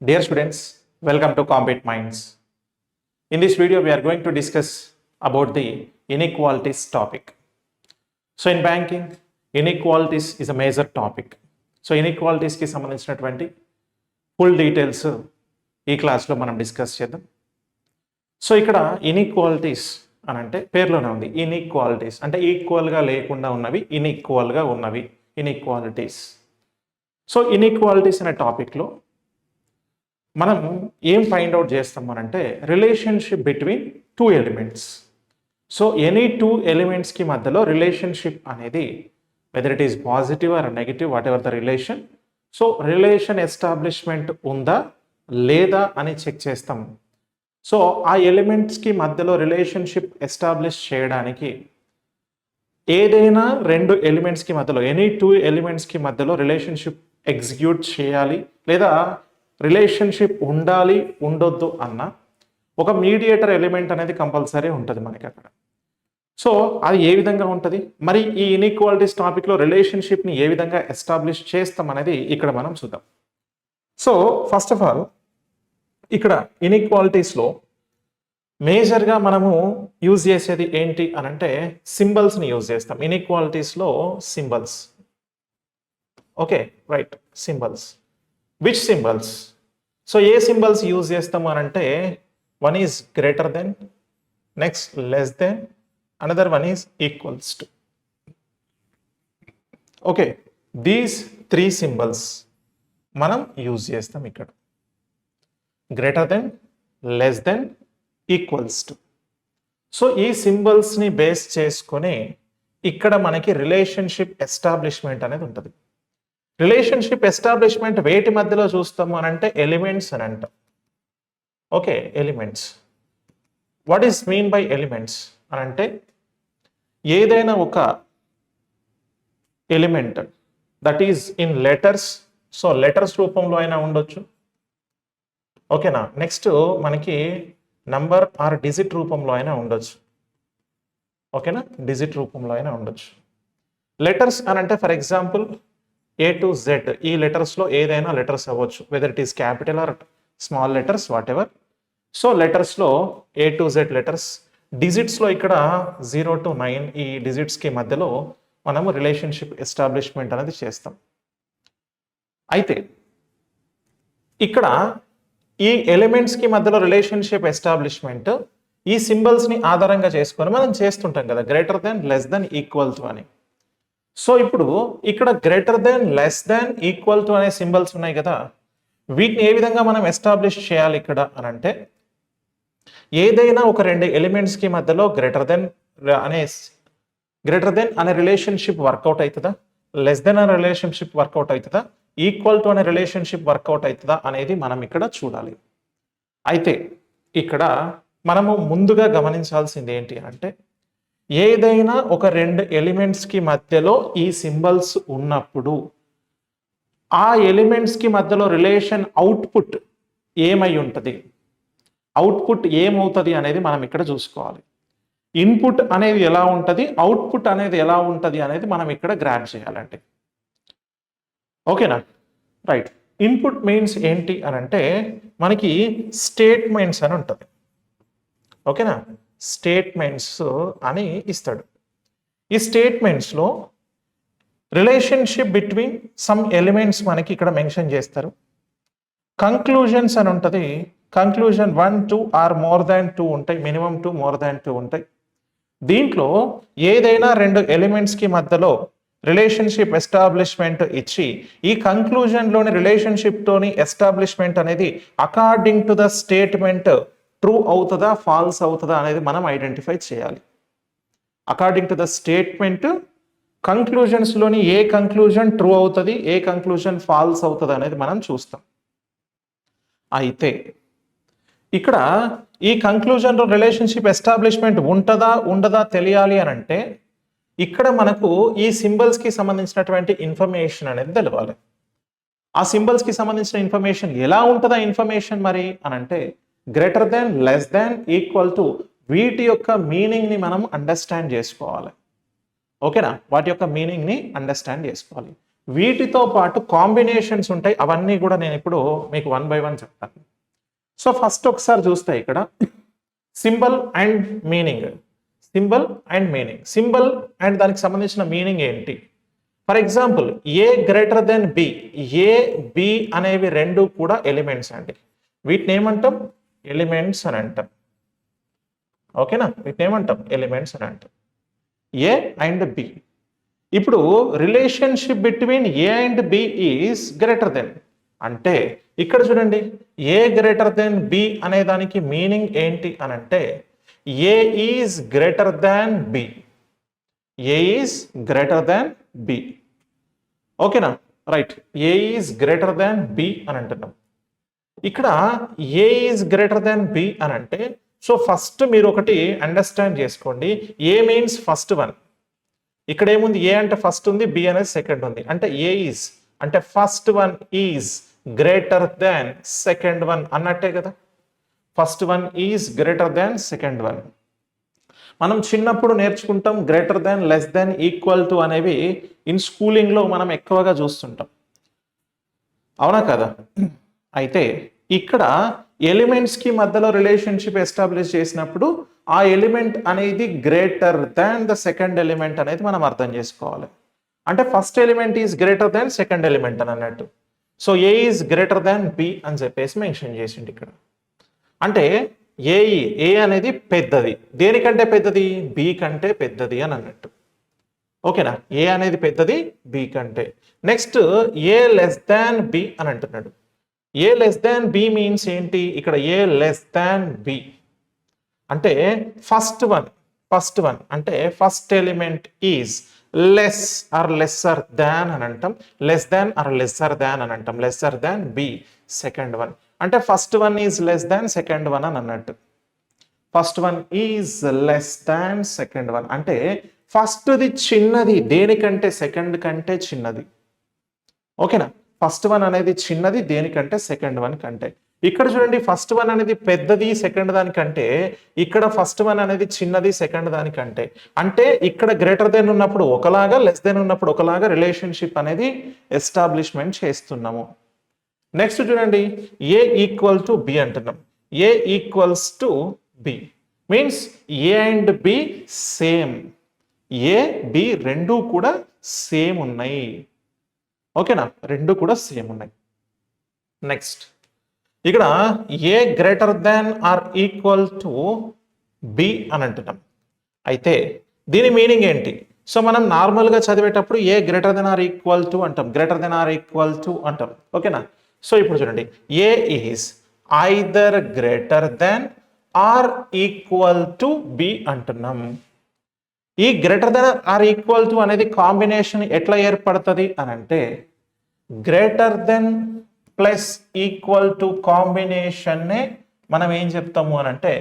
Dear students, welcome to Compete Minds. In this video, we are going to discuss about the inequalities topic. So in banking, inequalities is a major topic. So inequalities కి సంబంధించినటువంటి full details ఈ క్లాస్లో మనం discuss చేద్దాం. So ఇక్కడ inequalities అని అంటే పేర్లోనే ఉంది. ఇన్ఈక్వాలిటీస్ అంటే ఈక్వల్గా లేకుండా ఉన్నవి, ఇన్ఈక్వల్గా ఉన్నవి, ఇన్ఈక్వాలిటీస్. సో ఇన్ఈక్వాలిటీస్ అనే టాపిక్లో మనం ఏం ఫైండ్ అవుట్ చేస్తాం అంటే relationship between two elements. So any two ఎలిమెంట్స్కి మధ్యలో రిలేషన్షిప్ అనేది whether it is positive or negative whatever the relation, so relation establishment ఉందా లేదా అని చెక్ చేస్తాం. సో ఆ ఎలిమెంట్స్కి మధ్యలో రిలేషన్షిప్ ఎస్టాబ్లిష్ చేయడానికి ఏదైనా రెండు ఎలిమెంట్స్కి మధ్యలో ఎనీ టూ ఎలిమెంట్స్కి మధ్యలో రిలేషన్షిప్ ఎగ్జిక్యూట్ చేయాలి లేదా రిలేషన్షిప్ ఉండాలి ఉండొద్దు అన్న ఒక మీడియేటర్ ఎలిమెంట్ అనేది కంపల్సరీ ఉంటుంది మనకి అక్కడ. సో అది ఏ విధంగా ఉంటుంది, మరి ఈ ఇన్ఈక్వాలిటీస్ టాపిక్లో రిలేషన్షిప్ని ఏ విధంగా ఎస్టాబ్లిష్ చేస్తాం అనేది ఇక్కడ మనం చూద్దాం. సో ఫస్ట్ ఆఫ్ ఆల్ ఇక్కడ ఇన్ఈక్వాలిటీస్లో మేజర్గా మనము యూజ్ చేసేది ఏంటి అని అంటే సింబల్స్ని యూజ్ చేస్తాం. ఇన్ఈక్వాలిటీస్లో symbols. Okay right, symbols. Which symbols? So ఏ సింబల్స్ యూజ్ చేస్తాము అని అంటే one is greater than, next less than, another one is equals to. Okay, these three symbols మనం యూజ్ చేస్తాం ఇక్కడ. Greater than, less than, equals to. So ఈ సింబల్స్ని base చేసుకొని ఇక్కడ మనకి రిలేషన్షిప్ ఎస్టాబ్లిష్మెంట్ అనేది ఉంటుంది. రిలేషన్షిప్ ఎస్టాబ్లిష్మెంట్ వేటి మధ్యలో చూస్తాము అని అంటే ఎలిమెంట్స్ అని అంటాం. Okay, elements. What is mean by elements అని అంటే ఏదైనా ఒక element that is in letters, so letters రూపంలో అయినా ఉండొచ్చు. ఓకేనా, నెక్స్ట్ మనకి నంబర్ ఆర్ డిజిట్ రూపంలో అయినా ఉండొచ్చు. ఓకేనా, డిజిట్ రూపంలో అయినా ఉండొచ్చు. లెటర్స్ అని అంటే for example A to Z, ఈ లెటర్స్లో ఏదైనా లెటర్స్ అవ్వచ్చు, whether it is capital or small letters whatever. So లెటర్స్లో ఏ టు జెడ్ లెటర్స్. డిజిట్స్లో ఇక్కడ 0 to 9 ఈ డిజిట్స్కి మధ్యలో మనము రిలేషన్షిప్ ఎస్టాబ్లిష్మెంట్ అనేది చేస్తాం. అయితే ఇక్కడ ఈ ఎలిమెంట్స్కి మధ్యలో రిలేషన్షిప్ ఎస్టాబ్లిష్మెంట్ ఈ సింబల్స్ని ఆధారంగా చేసుకొని మనం చేస్తుంటాం కదా, greater than, less than, equal to అని. సో ఇప్పుడు ఇక్కడ greater than, less than, equal to అనే సింబల్స్ ఉన్నాయి కదా, వీటిని ఏ విధంగా మనం ఎస్టాబ్లిష్ చేయాలి ఇక్కడ అని అంటే ఏదైనా ఒక రెండు ఎలిమెంట్స్కి మధ్యలో గ్రేటర్ దెన్ అనే రిలేషన్షిప్ వర్కౌట్ అవుతుందా, లెస్ దెన్ అనే రిలేషన్షిప్ వర్కౌట్ అవుతుందా, ఈక్వల్ టు అనే రిలేషన్షిప్ వర్కౌట్ అవుతుందా అనేది మనం ఇక్కడ చూడాలి. అయితే ఇక్కడ మనము ముందుగా గమనించాల్సింది ఏంటి అంటే ఏదైనా ఒక రెండు ఎలిమెంట్స్కి మధ్యలో ఈ సింబల్స్ ఉన్నప్పుడు ఆ ఎలిమెంట్స్కి మధ్యలో రిలేషన్ అవుట్పుట్ ఏమై ఉంటుంది, అవుట్పుట్ ఏమవుతుంది అనేది మనం ఇక్కడ చూసుకోవాలి. ఇన్పుట్ అనేది ఎలా ఉంటుంది, అవుట్పుట్ అనేది ఎలా ఉంటుంది అనేది మనం ఇక్కడ గ్రాబ్ చేయాలండి. ఓకేనా, రైట్. ఇన్పుట్ మీన్స్ ఏంటి అని అంటే మనకి స్టేట్మెంట్స్ అని ఉంటుంది. ఓకేనా, స్టేట్మెంట్స్ అని ఇస్తాడు. ఈ స్టేట్మెంట్స్లో రిలేషన్షిప్ బిట్వీన్ సమ్ ఎలిమెంట్స్ మనకి ఇక్కడ మెన్షన్ చేస్తారు. కంక్లూజన్స్ అని ఉంటుంది. కంక్లూజన్ 1, 2 ఆర్ మోర్ దాన్ 2 ఉంటాయి, మినిమం 2, మోర్ దాన్ 2 ఉంటాయి. దీంట్లో ఏదైనా రెండు ఎలిమెంట్స్కి మధ్యలో రిలేషన్షిప్ ఎస్టాబ్లిష్మెంట్ ఇచ్చి ఈ కంక్లూజన్లోని రిలేషన్షిప్తోని ఎస్టాబ్లిష్మెంట్ అనేది according to the statement true అవుతుందా ఫాల్స్ అవుతుందా అనేది మనం ఐడెంటిఫై చేయాలి. అకార్డింగ్ టు ద స్టేట్మెంట్ కంక్లూజన్స్లోని ఏ కంక్లూజన్ ట్రూ అవుతుంది, ఏ కంక్లూజన్ ఫాల్స్ అవుతుంది అనేది మనం చూస్తాం. అయితే ఇక్కడ ఈ కంక్లూజన్లో రిలేషన్షిప్ ఎస్టాబ్లిష్మెంట్ ఉంటుందా ఉండదా తెలియాలి అని అంటే ఇక్కడ మనకు ఈ సింబల్స్కి సంబంధించినటువంటి ఇన్ఫర్మేషన్ అనేది తెలవాలి. ఆ సింబల్స్కి సంబంధించిన ఇన్ఫర్మేషన్ ఎలా ఉంటుందా ఇన్ఫర్మేషన్ మరి అని అంటే greater than, less than, equal to వీటి యొక్క మీనింగ్ని మనం అండర్స్టాండ్ చేసుకోవాలి. ఓకేనా, వాటి యొక్క మీనింగ్ని అండర్స్టాండ్ చేసుకోవాలి. వీటితో పాటు కాంబినేషన్స్ ఉంటాయి, అవన్నీ కూడా నేను ఇప్పుడు మీకు 1 by 1 చెప్తాను. సో ఫస్ట్ ఒకసారి చూస్తే ఇక్కడ symbol and meaning, symbol and meaning, symbol and దానికి సంబంధించిన మీనింగ్ ఏంటి. For example A greater than B, A B అనేవి రెండు కూడా ఎలిమెంట్స్ అండి, వీటిని ఏమంటాం ఎలిమెంట్స్ అని అంటాం. ఓకేనా, వీటిని ఏమంటాం ఎలిమెంట్స్ అని అంటాం, ఏ అండ్ బి. ఇప్పుడు relationship between A and B is greater than అంటే ఇక్కడ చూడండి ఏ గ్రేటర్ దెన్ బి అనే దానికి మీనింగ్ ఏంటి అని అంటే A is greater than B, A is greater than B. ఓకేనా, right, A is greater than B అని అంటున్నాం. ఇక్కడ A is greater than B అని అంటే సో ఫస్ట్ మీరు ఒకటి అండర్స్టాండ్ చేసుకోండి, ఏ మీన్స్ ఫస్ట్ వన్. ఇక్కడ ఏముంది, ఏ అంటే ఫస్ట్ ఉంది, బి అనేది సెకండ్ ఉంది, అంటే ఏ ఈజ్ అంటే first one is greater than second one అన్నట్టే కదా. First one is greater than second one. మనం చిన్నప్పుడు నేర్చుకుంటాం greater than, less than, equal to అనేవి ఇన్ స్కూలింగ్లో మనం ఎక్కువగా చూస్తుంటాం, అవునా కదా. అయితే ఇక్కడ ఎలిమెంట్స్కి మధ్యలో రిలేషన్షిప్ ఎస్టాబ్లిష్ చేసినప్పుడు ఆ ఎలిమెంట్ అనేది greater than the second element అనేది మనం అర్థం చేసుకోవాలి. అంటే first element is greater than second element అని అన్నట్టు. So A is greater than B అని చెప్పేసి మెన్షన్ చేసిండు ఇక్కడ. అంటే ఏ అనేది పెద్దది, దేనికంటే పెద్దది, బి కంటే పెద్దది అని అన్నట్టు. ఓకేనా, ఏ అనేది పెద్దది బి కంటే. Next A less than B అని అంటున్నాడు. A less than B means ఏంటి, ఇక్కడ ఏ లెస్ దాన్ బి అంటే ఫస్ట్ వన్ అంటే first element is less or lesser than అని అంటాం, less than or lesser than అని అంటాం, lesser than B second one. అంటే first one is less than second one అని అన్నట్టు. First one is less than second one అంటే ఫస్ట్ది చిన్నది, దేనికంటే సెకండ్ కంటే చిన్నది. ఓకేనా, ఫస్ట్ వన్ అనేది చిన్నది దేనికంటే సెకండ్ వన్ కంటే. ఇక్కడ చూడండి ఫస్ట్ వన్ అనేది పెద్దది సెకండ్ దానికంటే, ఇక్కడ ఫస్ట్ వన్ అనేది చిన్నది సెకండ్ దానికంటే. అంటే ఇక్కడ గ్రేటర్ దెన్ ఉన్నప్పుడు ఒకలాగా, లెస్ దెన్ ఉన్నప్పుడు ఒకలాగా రిలేషన్షిప్ అనేది ఎస్టాబ్లిష్మెంట్ చేస్తున్నాము. నెక్స్ట్ చూడండి ఏ ఈక్వల్ టు బి అంటున్నాం. A equals to B means A and B same, A B రెండు కూడా సేమ్ ఉన్నాయి. ఓకేనా, రెండు కూడా సేమ్ ఉన్నాయి. నెక్స్ట్ ఇక్కడ A greater than or equal to B అని అంటున్నాం. అయితే దీని మీనింగ్ ఏంటి, సో మనం నార్మల్గా చదివేటప్పుడు A greater than or equal to అంటాం, greater than or equal to అంటాం. ఓకేనా, సో ఇప్పుడు చూడండి A is either greater than or equal to B అంటున్నాం. ఈ greater than or equal to అనేది కాంబినేషన్ ఎట్లా ఏర్పడుతుంది అని అంటే greater than plus equal to కాంబినేషన్నే మనం ఏం చెప్తాము అని అంటే,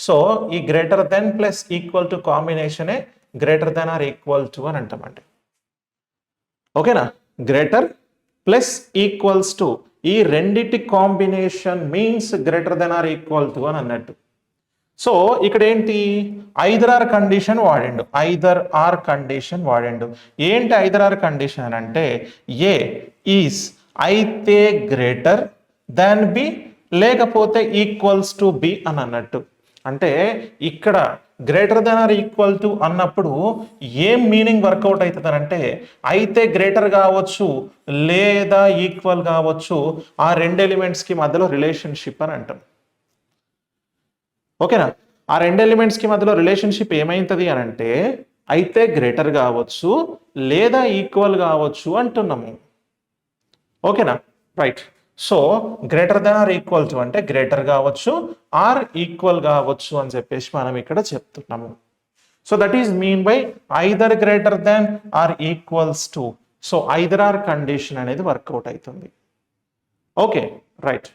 సో ఈ greater than plus equal to కాంబినేషనే greater than or equal to అని అంటామండి. ఓకేనా, గ్రేటర్ ప్లస్ ఈక్వల్స్ టు ఈ రెండిటి combination means greater than or equal to అని అన్నట్టు. సో ఇక్కడ ఏంటి ఐదర్ ఆర్ కండిషన్ వాడిండు, ఐదర్ ఆర్ కండిషన్ వాడిండు. ఏంటి ఐదర్ ఆర్ కండిషన్ అంటే ఏ ఈజ్ అయితే గ్రేటర్ దాన్ బి లేకపోతే ఈక్వల్స్ టు బి అని అన్నట్టు. అంటే ఇక్కడ greater than or equal to అన్నప్పుడు ఏం మీనింగ్ వర్కౌట్ అవుతుంది అని అంటే అయితే గ్రేటర్ కావచ్చు లేదా ఈక్వల్ కావచ్చు, ఆ రెండు ఎలిమెంట్స్కి మధ్యలో రిలేషన్షిప్ అని అంటాం. ఓకేనా, ఆ రెండు ఎలిమెంట్స్కి మధ్యలో రిలేషన్షిప్ ఏమైతుంది అని అంటే అయితే గ్రేటర్ కావచ్చు లేదా ఈక్వల్ కావచ్చు అంటున్నాము. ఓకేనా, right. So greater than or equal to అంటే గ్రేటర్ కావచ్చు ఆర్ ఈక్వల్ కావచ్చు అని చెప్పేసి మనం ఇక్కడ చెప్తున్నాము. So that is mean by either greater than or equals to. So either or condition అనేది వర్కౌట్ అవుతుంది. Okay, right.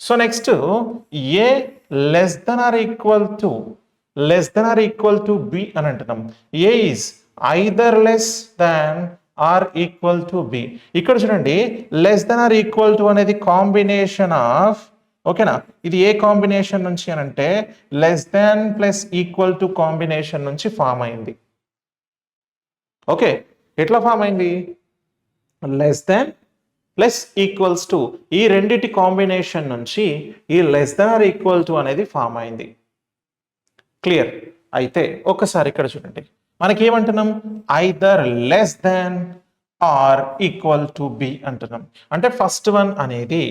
So next A less than or equal to B అని అంటున్నాం. A is either less than or equal to B. ఇక్కడ చూడండి less than or equal to అనేది combination of, ఓకేనా, ఇది ఏ కాంబినేషన్ నుంచి అని అంటే less than plus equal to combination నుంచి ఫామ్ అయింది. ఓకే, ఎట్లా ఫామ్ అయింది, less than plus equals to, ఈ రెండిటి కాంబినేషన్ నుంచి ఈ less than or equal to అనేది ఫామ్ అయింది. క్లియర్? అయితే ఒకసారి ఇక్కడ చూడండి, మనకి ఏమంటున్నాం, either less than or equal to B అంటున్నాం. అంటే ఫస్ట్ వన్ అనేది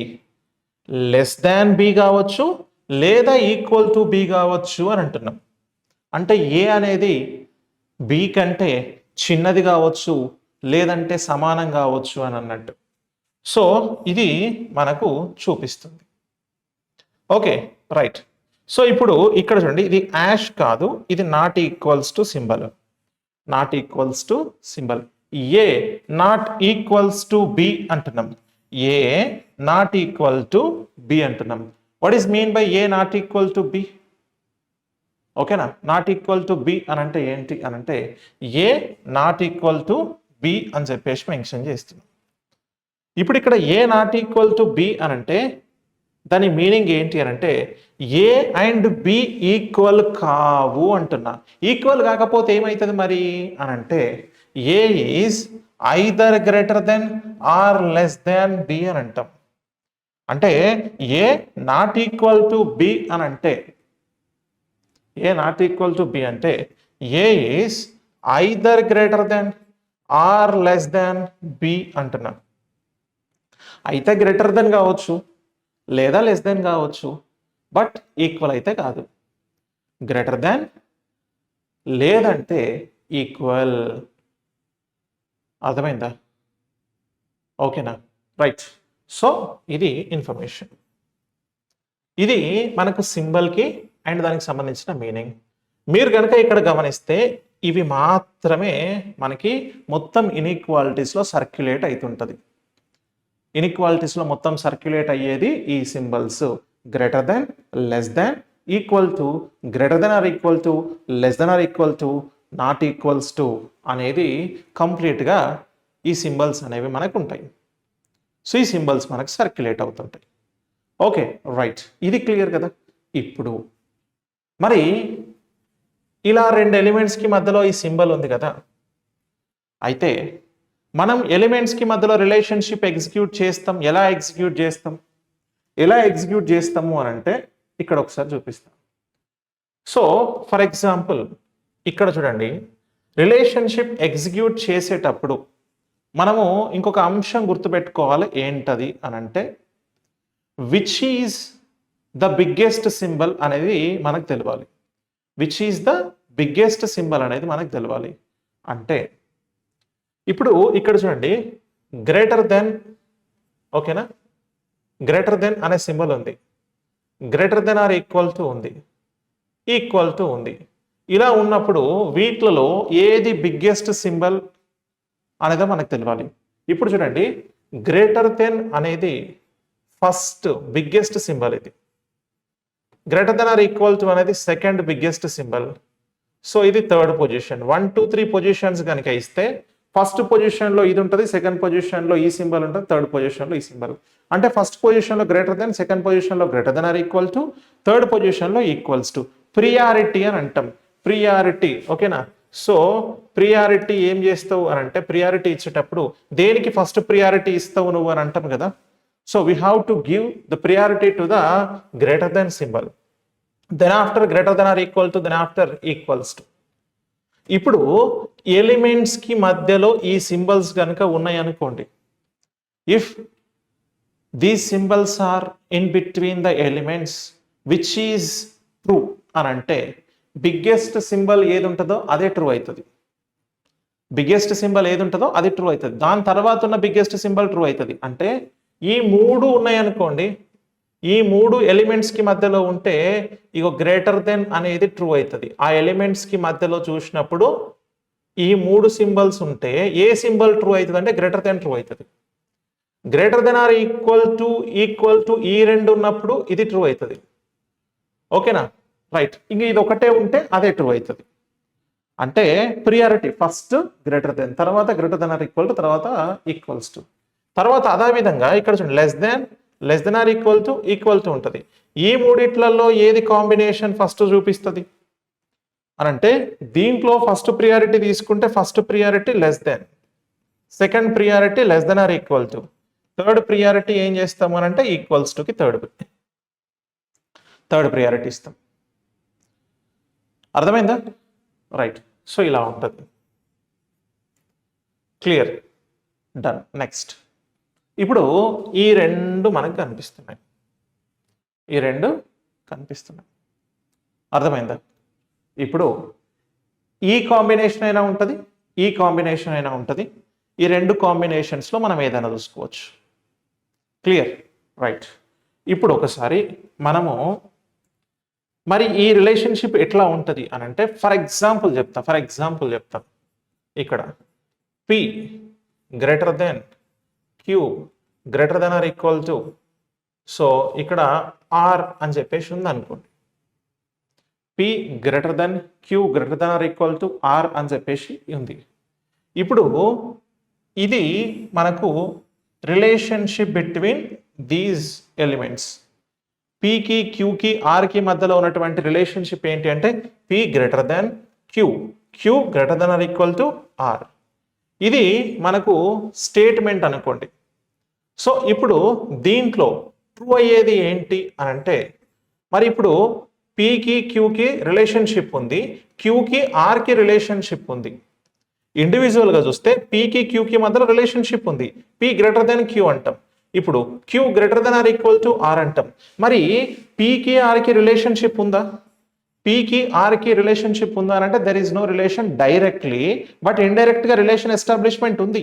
లెస్ దాన్ బి కావచ్చు లేదా ఈక్వల్ టు బి కావచ్చు అని అంటున్నాం. అంటే ఏ అనేది బి కంటే చిన్నది కావచ్చు లేదంటే సమానం కావచ్చు అని అన్నట్టు. సో ఇది మనకు చూపిస్తుంది. Okay, right. సో ఇప్పుడు ఇక్కడ చూడండి, ఇది యాష్ కాదు, ఇది not equals to symbol. Not equals to symbol. A not equals to B అంటున్నాం. ఏ నాట్ ఈక్వల్ టు బి అంటున్నాం. What is mean by A not equal to B? ఓకేనా? నాట్ ఈక్వల్ టు బి అని అంటే ఏంటి అని అంటే, A not equal to B అని చెప్పేసి మెన్షన్ చేస్తున్నాం. ఇప్పుడు ఇక్కడ ఏ నాట్ ఈక్వల్ టు బి అని అంటే దాని మీనింగ్ ఏంటి అని అంటే, ఏ అండ్ బి ఈక్వల్ కావు అంటున్నా. ఈక్వల్ కాకపోతే ఏమవుతుంది మరి అని అంటే, A is either greater than or less than B అని అంటాం. అంటే A not equal to B అని అంటే, A not equal to B అంటే A is either greater than or less than B అంటున్నా. అయితే గ్రేటర్ దెన్ కావచ్చు లేదా లెస్ దెన్ కావచ్చు, బట్ ఈక్వల్ అయితే కాదు. గ్రేటర్ దెన్ లేదంటే ఈక్వల్. అర్థమైందా? ఓకేనా? రైట్. సో ఇది ఇన్ఫర్మేషన్. ఇది మనకు సింబల్కి అండ్ దానికి సంబంధించిన మీనింగ్. మీరు కనుక ఇక్కడ గమనిస్తే ఇవి మాత్రమే మనకి మొత్తం ఇన్ఈక్వాలిటీస్లో సర్క్యులేట్ అవుతుంటుంది. ఇన్ఈక్వాలిటీస్లో మొత్తం సర్క్యులేట్ అయ్యేది ఈ symbols. Greater than, less than, equal to, greater than or equal to, less than or equal to, not equals to అనేది కంప్లీట్గా ఈ సింబల్స్ అనేవి మనకు ఉంటాయి. సో ఈ సింబల్స్ మనకు సర్క్యులేట్ అవుతుంటాయి. Okay, right. ఇది క్లియర్ కదా? ఇప్పుడు మరి ఇలా రెండు ఎలిమెంట్స్కి మధ్యలో ఈ సింబల్ ఉంది కదా, అయితే మనం ఎలిమెంట్స్కి మధ్యలో రిలేషన్షిప్ ఎగ్జిక్యూట్ చేస్తాం. ఎలా ఎగ్జిక్యూట్ చేస్తాం? ఎలా ఎగ్జిక్యూట్ చేస్తాము అని అంటే ఇక్కడ ఒకసారి చూపిస్తాం. సో ఫర్ ఎగ్జాంపుల్ ఇక్కడ చూడండి, రిలేషన్షిప్ ఎగ్జిక్యూట్ చేసేటప్పుడు మనము ఇంకొక అంశం గుర్తుపెట్టుకోవాలి. ఏంటది అని అంటే, which is the biggest symbol అనేది మనకు తెలియాలి. Which is the biggest symbol అనేది మనకు తెలియాలి. అంటే ఇప్పుడు ఇక్కడ చూడండి, గ్రేటర్ దెన్, ఓకేనా, గ్రేటర్ దెన్ అనే సింబల్ ఉంది, greater than or equal to ఉంది, ఈక్వల్ టు ఉంది. ఇలా ఉన్నప్పుడు వీటిలో ఏది బిగ్గెస్ట్ సింబల్ అనేది మనకు తెలియాలి. ఇప్పుడు చూడండి, గ్రేటర్ దెన్ అనేది ఫస్ట్ బిగ్గెస్ట్ సింబల్, ఇది greater than or equal to అనేది సెకండ్ బిగ్గెస్ట్ సింబల్. సో ఇది థర్డ్ పొజిషన్. 1, 2, 3 పొజిషన్స్ కనుక ఇస్తే ఫస్ట్ పొజిషన్లో ఇది ఉంటుంది, సెకండ్ పొజిషన్లో ఈ సింబల్ ఉంటుంది, థర్డ్ పొజిషన్లో ఈ సింబల్. అంటే ఫస్ట్ పొజిషన్లో గ్రేటర్ దెన్, సెకండ్ పొజిషన్లో greater than or equal to, third పొజిషన్లో ఈక్వల్స్ టు. ప్రియారిటీ అని అంటాం. ప్రియారిటీ, ఓకేనా? సో ప్రియారిటీ ఏం చేస్తావు అని అంటే, ప్రియారిటీ ఇచ్చేటప్పుడు దేనికి ఫస్ట్ ప్రియారిటీ ఇస్తావు నువ్వు అని అంటాం కదా. So we have to give the priority to the greater than symbol, then after greater than or equal to, then after equals to. ఇప్పుడు ఎలిమెంట్స్కి మధ్యలో ఈ సింబల్స్ కనుక ఉన్నాయనుకోండి, if these symbols are in between the elements which is true అని అంటే, biggest symbol ఏది ఉంటుందో అదే ట్రూ అవుతుంది. బిగ్గెస్ట్ సింబల్ ఏది ఉంటుందో అది ట్రూ అవుతుంది. దాని తర్వాత ఉన్న బిగ్గెస్ట్ సింబల్ ట్రూ అవుతుంది. అంటే ఈ మూడు ఉన్నాయనుకోండి, ఈ మూడు ఎలిమెంట్స్కి మధ్యలో ఉంటే ఇగో గ్రేటర్ దెన్ అనేది ట్రూ అవుతుంది. ఆ ఎలిమెంట్స్కి మధ్యలో చూసినప్పుడు ఈ మూడు సింబల్స్ ఉంటే ఏ సింబల్ ట్రూ అవుతుంది అంటే గ్రేటర్ దెన్ ట్రూ అవుతుంది. Greater than or equal to ఈ రెండు ఉన్నప్పుడు ఇది ట్రూ అవుతుంది. ఓకేనా? రైట్. ఇంక ఇది ఒకటే ఉంటే అదే ట్రూ అవుతుంది. అంటే ప్రియారిటీ ఫస్ట్ గ్రేటర్ దెన్, తర్వాత greater than or equal to, తర్వాత ఈక్వల్స్ టు. తర్వాత అదేవిధంగా ఇక్కడ చూడండి, less than or equal to ఉంటుంది. ఈ మూడిట్లలో ఏది కాంబినేషన్ ఫస్ట్ చూపిస్తుంది అని అంటే, దీంట్లో ఫస్ట్ ప్రియారిటీ తీసుకుంటే first priority less than, second priority less than or equal to, third priority ఏం చేస్తాము అని అంటే ఈక్వల్స్ టుకి థర్డ్ ప్రియారిటీ ఇస్తాం. అర్థమైందా? రైట్. సో ఇలా ఉంటుంది. Clear, done. నెక్స్ట్ ఇప్పుడు ఈ రెండు మనకు కనిపిస్తున్నాయి, ఈ రెండు కనిపిస్తున్నాయి. అర్థమైందా? ఇప్పుడు ఈ కాంబినేషన్ అయినా ఉంటుంది, ఈ కాంబినేషన్ అయినా ఉంటుంది. ఈ రెండు కాంబినేషన్స్లో మనం ఏదైనా చూసుకోవచ్చు. Clear, right. ఇప్పుడు ఒకసారి మనము మరి ఈ రిలేషన్షిప్ ఎట్లా ఉంటుంది అని అంటే ఫర్ ఎగ్జాంపుల్ చెప్తా. ఇక్కడ P greater than Q greater than or equal to, so ఇక్కడ R అని చెప్పేసి ఉంది అనుకోండి. P greater than Q greater than or equal to R అని చెప్పేసి ఉంది. ఇప్పుడు ఇది మనకు రిలేషన్షిప్ బిట్వీన్ దీస్ ఎలిమెంట్స్. పీకి క్యూకి ఆర్కి మధ్యలో ఉన్నటువంటి రిలేషన్షిప్ ఏంటి అంటే P greater than Q greater than or equal to R. ఇది మనకు స్టేట్మెంట్ అనుకోండి. సో ఇప్పుడు దీంట్లో ట్రూ అయ్యేది ఏంటి అని అంటే మరి ఇప్పుడు పీకి క్యూకి రిలేషన్షిప్ ఉంది, క్యూకి ఆర్కి రిలేషన్షిప్ ఉంది. ఇండివిజువల్గా చూస్తే పీకి క్యూకి మధ్యలో రిలేషన్షిప్ ఉంది, పీ గ్రేటర్ దెన్ క్యూ అంటాం. ఇప్పుడు Q greater than or equal to R అంటాం. మరి పీకి ఆర్కి రిలేషన్షిప్ ఉందా? పీకి ఆర్కి రిలేషన్షిప్ ఉందా అంటే there is no relation directly, but ఇండైరెక్ట్గా రిలేషన్ ఎస్టాబ్లిష్మెంట్ ఉంది.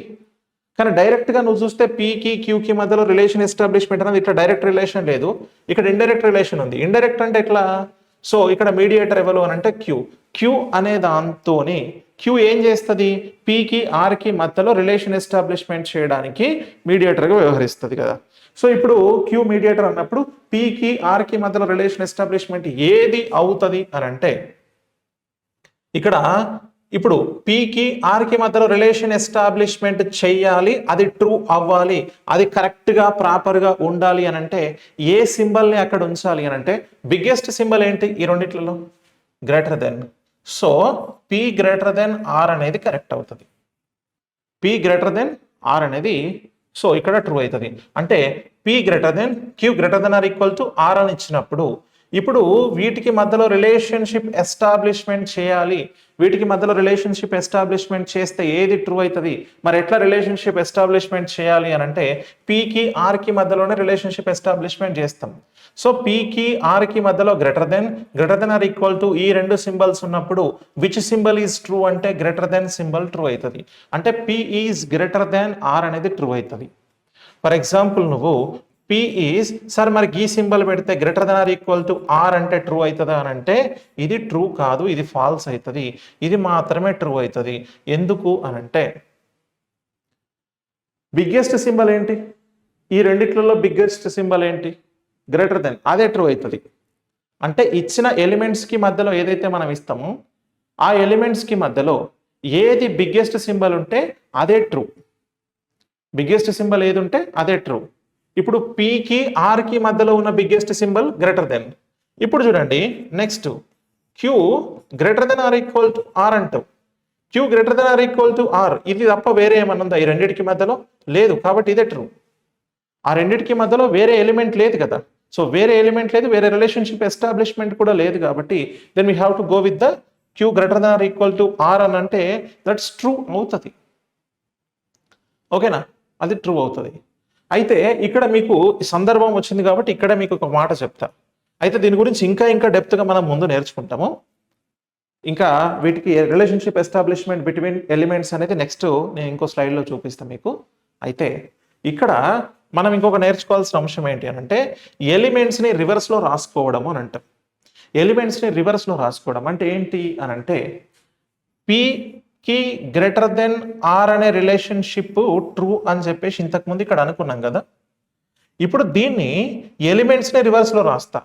కానీ డైరెక్ట్గా నువ్వు చూస్తే పీకి క్యూకి మధ్యలో రిలేషన్ ఎస్టాబ్లిష్మెంట్ అనేది ఇట్లా డైరెక్ట్ రిలేషన్ లేదు, ఇక్కడ ఇండైరెక్ట్ రిలేషన్ ఉంది. ఇండైరెక్ట్ అంటే ఎట్లా? సో ఇక్కడ మీడియేటర్ ఎవరు అని అంటే క్యూ అనే దాంతోని క్యూ ఏం చేస్తుంది? పీకి ఆర్కి మధ్యలో రిలేషన్ ఎస్టాబ్లిష్మెంట్ చేయడానికి మీడియేటర్గా వ్యవహరిస్తుంది కదా. సో ఇప్పుడు క్యూ మీడియేటర్ అన్నప్పుడు పీకి ఆర్కి మధ్యలో రిలేషన్ ఎస్టాబ్లిష్మెంట్ ఏది అవుతుంది అని అంటే ఇక్కడ ఇప్పుడు పీకి ఆర్కి మధ్యలో రిలేషన్ ఎస్టాబ్లిష్మెంట్ చెయ్యాలి, అది ట్రూ అవ్వాలి, అది కరెక్ట్గా ప్రాపర్గా ఉండాలి అని అంటే ఏ సింబల్ని అక్కడ ఉంచాలి అని అంటే బిగ్గెస్ట్ సింబల్ ఏంటి ఈ రెండిట్లలో? Greater than. So P greater than R అనేది కరెక్ట్ అవుతుంది. P గ్రేటర్ దెన్ ఆర్ అనేది సో ఇక్కడ ట్రూ అవుతుంది. అంటే P greater than Q greater than or equal to R అని ఇచ్చినప్పుడు ఇప్పుడు వీటికి మధ్యలో రిలేషన్షిప్ ఎస్టాబ్లిష్మెంట్ చేయాలి. వీటికి మధ్యలో రిలేషన్షిప్ ఎస్టాబ్లిష్మెంట్ చేస్తే ఏది ట్రూ అవుతుంది? మరి ఎట్లా రిలేషన్షిప్ ఎస్టాబ్లిష్మెంట్ చేయాలి అని అంటే పీకి ఆర్కి మధ్యలోనే రిలేషన్షిప్ ఎస్టాబ్లిష్మెంట్ చేస్తాం. సో పీకి ఆర్కి మధ్యలో greater than or equal to ఈ రెండు సింబల్స్ ఉన్నప్పుడు విచ్ సింబల్ ఈజ్ ట్రూ అంటే గ్రేటర్ దెన్ సింబల్ ట్రూ అవుతుంది. అంటే P is greater than R అనేది ట్రూ అవుతుంది. ఫర్ ఎగ్జాంపుల్ నువ్వు P ఈజ్ సార్ మరి ఈ సింబల్ పెడితే greater than or equal to R అంటే ట్రూ అవుతుందా అని అంటే ఇది ట్రూ కాదు, ఇది ఫాల్స్ అవుతుంది. ఇది మాత్రమే ట్రూ అవుతుంది. ఎందుకు అని అంటే బిగ్గెస్ట్ సింబల్ ఏంటి? ఈ రెండిట్లలో బిగ్గెస్ట్ సింబల్ ఏంటి? గ్రేటర్ దెన్, అదే ట్రూ అవుతుంది. అంటే ఇచ్చిన ఎలిమెంట్స్కి మధ్యలో ఏదైతే మనం ఇస్తామో ఆ ఎలిమెంట్స్కి మధ్యలో ఏది బిగ్గెస్ట్ సింబల్ ఉంటే అదే ట్రూ. బిగ్గెస్ట్ సింబల్ ఏది ఉంటే అదే ట్రూ. ఇప్పుడు పీకి ఆర్కి మధ్యలో ఉన్న బిగ్గెస్ట్ సింబల్ గ్రేటర్ దెన్. ఇప్పుడు చూడండి next Q greater than or equal to R అంటావు. Q greater than or equal to R, ఇది తప్ప వేరే ఏమన్నా ఉందా ఈ రెండింటికి మధ్యలో? లేదు, కాబట్టి ఇదే ట్రూ. ఆ రెండింటికి మధ్యలో వేరే ఎలిమెంట్ లేదు కదా. సో వేరే ఎలిమెంట్ లేదు, వేరే రిలేషన్షిప్ ఎస్టాబ్లిష్మెంట్ కూడా లేదు కాబట్టి then we have to go with the Q greater than or equal to R అని అంటే దట్స్ ట్రూ అవుతుంది. ఓకేనా? అది ట్రూ అవుతుంది. అయితే ఇక్కడ మీకు సందర్భం వచ్చింది కాబట్టి ఇక్కడ మీకు ఒక మాట చెప్తా. అయితే దీని గురించి ఇంకా డెప్త్గా మనం ముందు నేర్చుకుంటాము. ఇంకా వీటికి రిలేషన్షిప్ ఎస్టాబ్లిష్మెంట్ బిట్వీన్ ఎలిమెంట్స్ అనేది నెక్స్ట్ నేను ఇంకో స్లైడ్లో చూపిస్తాను మీకు. అయితే ఇక్కడ మనం ఇంకొక నేర్చుకోవాల్సిన అంశం ఏంటి అని అంటే ఎలిమెంట్స్ని రివర్స్లో రాసుకోవడము అని అంటాం. ఎలిమెంట్స్ని రివర్స్లో రాసుకోవడం అంటే ఏంటి అని అంటే పీకి గ్రేటర్ దెన్ ఆర్ అనే రిలేషన్షిప్ ట్రూ అని చెప్పేసి ఇంతకుముందు ఇక్కడ అనుకున్నాం కదా. ఇప్పుడు దీన్ని ఎలిమెంట్స్ని రివర్స్లో రాస్తా.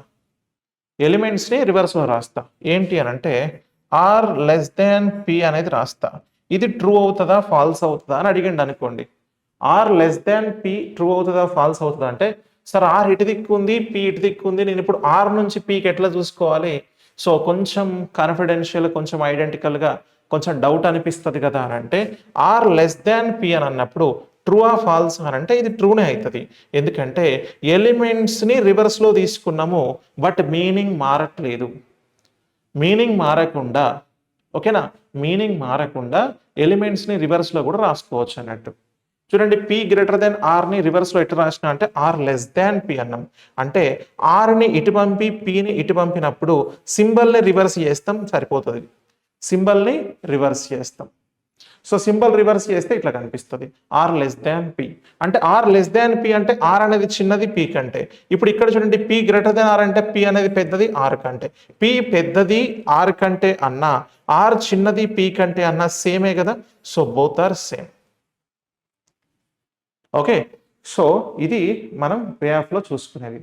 ఎలిమెంట్స్ని రివర్స్లో రాస్తా ఏంటి అని అంటే ఆర్ లెస్ దెన్ పి అనేది రాస్తా. ఇది ట్రూ అవుతుందా ఫాల్స్ అవుతుందా అని అడిగండి అనుకోండి. R less than P true అవుతుందా ఫాల్స్ అవుతుందా అంటే సార్ ఆర్ ఇటు దిక్కు ఉంది, పి ఇటు దిక్కు ఉంది, నేను ఇప్పుడు ఆర్ నుంచి పీకి ఎట్లా చూసుకోవాలి? సో కొంచెం కాన్ఫిడెన్షియల్, కొంచెం ఐడెంటికల్గా కొంచెం డౌట్ అనిపిస్తుంది కదా అని అంటే ఆర్ లెస్ దాన్ పి అని అన్నప్పుడు ట్రూ ఆ ఫాల్స్ అని అంటే ఇది ట్రూనే అవుతుంది. ఎందుకంటే ఎలిమెంట్స్ని రివర్స్లో తీసుకున్నాము, బట్ మీనింగ్ మారట్లేదు. మీనింగ్ మారకుండా, ఓకేనా, మీనింగ్ మారకుండా ఎలిమెంట్స్ని రివర్స్లో కూడా రాసుకోవచ్చు అన్నట్టు. చూడండి, పి గ్రేటర్ దెన్ ఆర్ని రివర్స్లో ఎటు రాసిన అంటే ఆర్ లెస్ దాన్ పి అన్నాం. అంటే ఆర్ని ఇటు పంపి పిని ఇటు పంపినప్పుడు సింబల్ని రివర్స్ చేస్తాం, సరిపోతుంది. సింబల్ని రివర్స్ చేస్తాం. సో సింబల్ రివర్స్ చేస్తే ఇట్లా కనిపిస్తుంది, ఆర్ లెస్ దాన్ పి. అంటే ఆర్ లెస్ దాన్ పి అంటే ఆర్ అనేది చిన్నది పి కంటే. ఇప్పుడు ఇక్కడ చూడండి, పి గ్రేటర్ దెన్ ఆర్ అంటే పి అనేది పెద్దది ఆర్ కంటే. పి పెద్దది ఆర్ కంటే అన్నా, ఆర్ చిన్నది పి కంటే అన్నా సేమే కదా. So both are same. Okay, so ఇది మనం వే ఆఫ్లో చూసుకునేది.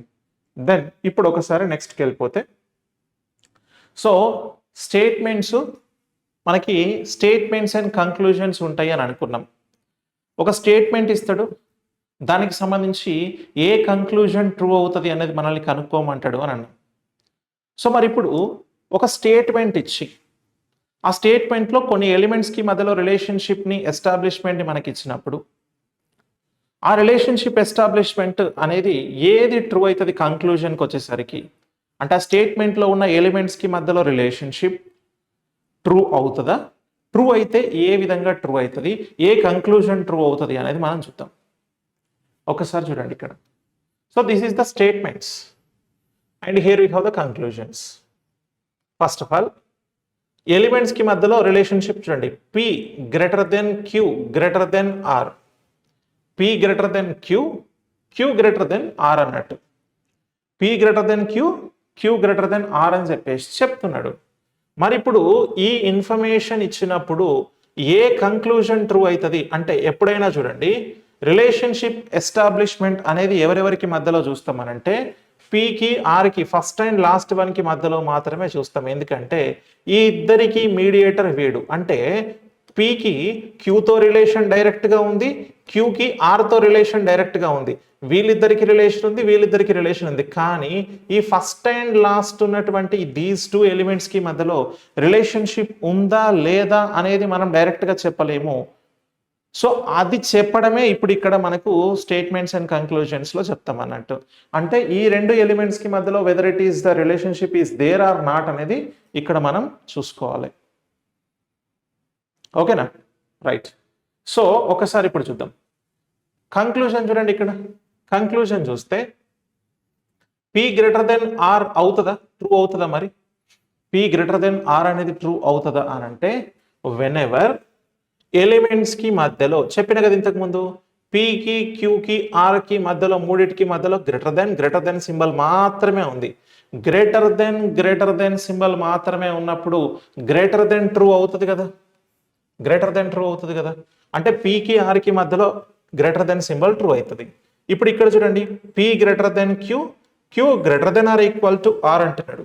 దెన్ ఇప్పుడు ఒకసారి నెక్స్ట్కి వెళ్ళిపోతే, సో స్టేట్మెంట్స్, మనకి స్టేట్మెంట్స్ అండ్ కంక్లూజన్స్ ఉంటాయి అని అనుకున్నాం. ఒక స్టేట్మెంట్ ఇస్తాడు, దానికి సంబంధించి ఏ కంక్లూజన్ ట్రూ అవుతుంది అనేది మనల్ని కనుక్కోమంటాడు అని అన్నాం. సో మరి ఇప్పుడు ఒక స్టేట్మెంట్ ఇచ్చి ఆ స్టేట్మెంట్లో కొన్ని ఎలిమెంట్స్కి మధ్యలో రిలేషన్షిప్ని ఎస్టాబ్లిష్మెంట్ని మనకి ఇచ్చినప్పుడు ఆ రిలేషన్షిప్ ఎస్టాబ్లిష్మెంట్ అనేది ఏది ట్రూ అవుతుంది కంక్లూజన్కి వచ్చేసరికి అంటే ఆ స్టేట్మెంట్లో ఉన్న ఎలిమెంట్స్కి మధ్యలో రిలేషన్షిప్ ట్రూ అవుతుందా, ట్రూ అయితే ఏ విధంగా ట్రూ అవుతుంది, ఏ కంక్లూజన్ ట్రూ అవుతుంది అనేది మనం చూద్దాం. ఒకసారి చూడండి ఇక్కడ. So this is the statements and here we have the conclusions. First of all ఎలిమెంట్స్కి మధ్యలో రిలేషన్షిప్ చూడండి, P greater than Q greater than R, P greater than Q, Q greater than R అన్నట్టు. P greater than Q, Q greater than R అని చెప్పేసి చెప్తున్నాడు. మరి ఇప్పుడు ఈ ఇన్ఫర్మేషన్ ఇచ్చినప్పుడు ఏ కంక్లూజన్ ట్రూ అవుతుంది అంటే ఎప్పుడైనా చూడండి, రిలేషన్షిప్ ఎస్టాబ్లిష్మెంట్ అనేది ఎవరెవరికి మధ్యలో చూస్తామనంటే పికి ఆర్కి ఫస్ట్ అండ్ లాస్ట్ వన్కి మధ్యలో మాత్రమే చూస్తాం. ఎందుకంటే ఈ ఇద్దరికి మీడియేటర్ వీడు. అంటే పికి క్యూతో రిలేషన్ డైరెక్ట్గా ఉంది, క్యూకి ఆర్తో రిలేషన్ డైరెక్ట్గా ఉంది. వీళ్ళిద్దరికి రిలేషన్ ఉంది, వీళ్ళిద్దరికి రిలేషన్ ఉంది. కానీ ఈ ఫస్ట్ అండ్ లాస్ట్ ఉన్నటువంటి దీస్ టూ ఎలిమెంట్స్కి మధ్యలో రిలేషన్షిప్ ఉందా లేదా అనేది మనం డైరెక్ట్గా చెప్పలేము. సో అది చెప్పడమే ఇప్పుడు ఇక్కడ మనకు స్టేట్మెంట్స్ అండ్ కంక్లూజన్స్లో చెప్తాం అన్నట్టు. అంటే ఈ రెండు ఎలిమెంట్స్కి మధ్యలో whether it is the relationship is there or not అనేది ఇక్కడ మనం చూసుకోవాలి. ఓకేనా, రైట్. సో ఒకసారి ఇప్పుడు చూద్దాం కంక్లూజన్. చూడండి ఇక్కడ కంక్లూజన్ చూస్తే పి గ్రేటర్ దెన్ ఆర్ అవుతుందా, ట్రూ అవుతుందా? మరి పి గ్రేటర్ దెన్ ఆర్ అనేది ట్రూ అవుతుందా అని అంటే వెన్ ఎవర్ ఎలిమెంట్స్కి మధ్యలో చెప్పిన కదా ఇంతకుముందు, పికి క్యూకి ఆర్కి మధ్యలో మూడింటికి మధ్యలో గ్రేటర్ దెన్ సింబల్ మాత్రమే ఉంది. గ్రేటర్ దెన్ సింబల్ మాత్రమే ఉన్నప్పుడు గ్రేటర్ దెన్ ట్రూ అవుతుంది కదా, గ్రేటర్ దెన్ ట్రూ అవుతుంది కదా. అంటే పికి ఆర్కి మధ్యలో గ్రేటర్ దెన్ సింబల్ ట్రూ అవుతుంది. ఇప్పుడు ఇక్కడ చూడండి, P greater than Q, Q greater than or equal to R అంటున్నాడు.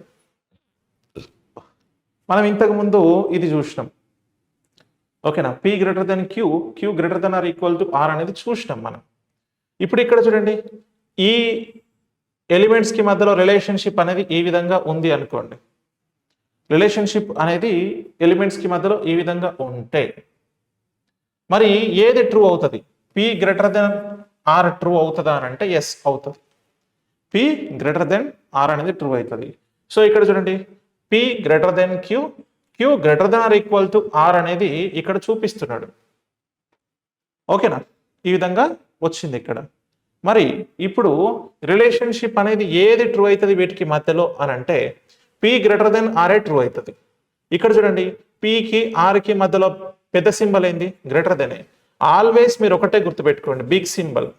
మనం ఇంతకు ముందు ఇది చూసినాం. ఓకేనా, P greater than Q, Q greater than or equal to R అనేది చూసినాం మనం. ఇప్పుడు ఇక్కడ చూడండి, ఈ ఎలిమెంట్స్కి మధ్యలో రిలేషన్షిప్ అనేది ఈ విధంగా ఉంది అనుకోండి. రిలేషన్షిప్ అనేది ఎలిమెంట్స్కి మధ్యలో ఈ విధంగా ఉంటే మరి ఏది ట్రూ అవుతుంది? P greater than R true అవుతుందా అని అంటే ఎస్ అవుతుంది. పి గ్రేటర్ దెన్ ఆర్ అనేది ట్రూ అవుతుంది. సో ఇక్కడ చూడండి, P greater than Q, Q greater than or equal to R అనేది ఇక్కడ చూపిస్తున్నాడు. ఓకేనా, ఈ విధంగా వచ్చింది ఇక్కడ. మరి ఇప్పుడు రిలేషన్షిప్ అనేది ఏది ట్రూ అవుతుంది వీటికి మధ్యలో అని అంటే పి గ్రేటర్ దెన్ ఆర్ఏ ట్రూ అవుతుంది. ఇక్కడ చూడండి, పికి ఆర్కి మధ్యలో పెద్ద సింబల్ ఏంది? Greater than. ఆల్వేస్ మీరు ఒకటే గుర్తుపెట్టుకోండి, big symbol.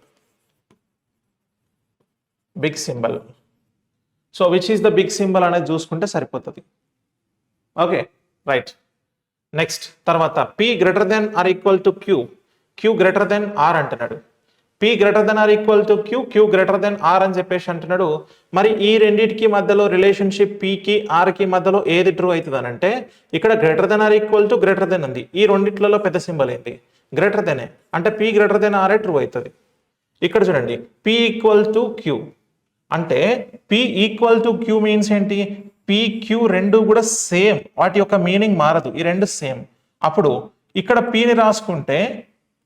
So which is the big symbol అనేది చూసుకుంటే సరిపోతుంది. Okay, right. నెక్స్ట్ తర్వాత P greater than or equal to Q, Q greater than R అంటున్నాడు. P greater than or equal to Q, Q greater than R అని చెప్పేసి అంటున్నాడు. మరి ఈ రెండింటికి మధ్యలో రిలేషన్షిప్ పికి ఆర్కి మధ్యలో ఏది ట్రూ అవుతుంది అని అంటే ఇక్కడ greater than or equal to greater than ఉంది. ఈ రెండిట్లలో పెద్ద సింబల్ ఏంటి? Greater than. అంటే పి గ్రేటర్ దెన్ ఆర్ఏ ట్రూ అవుతుంది. ఇక్కడ చూడండి, పి ఈక్వల్ టు క్యూ అంటే P equal to Q means ఏంటి? పి క్యూ రెండు కూడా సేమ్, వాటి యొక్క మీనింగ్ మారదు, ఈ రెండు సేమ్. అప్పుడు ఇక్కడ పీని రాసుకుంటే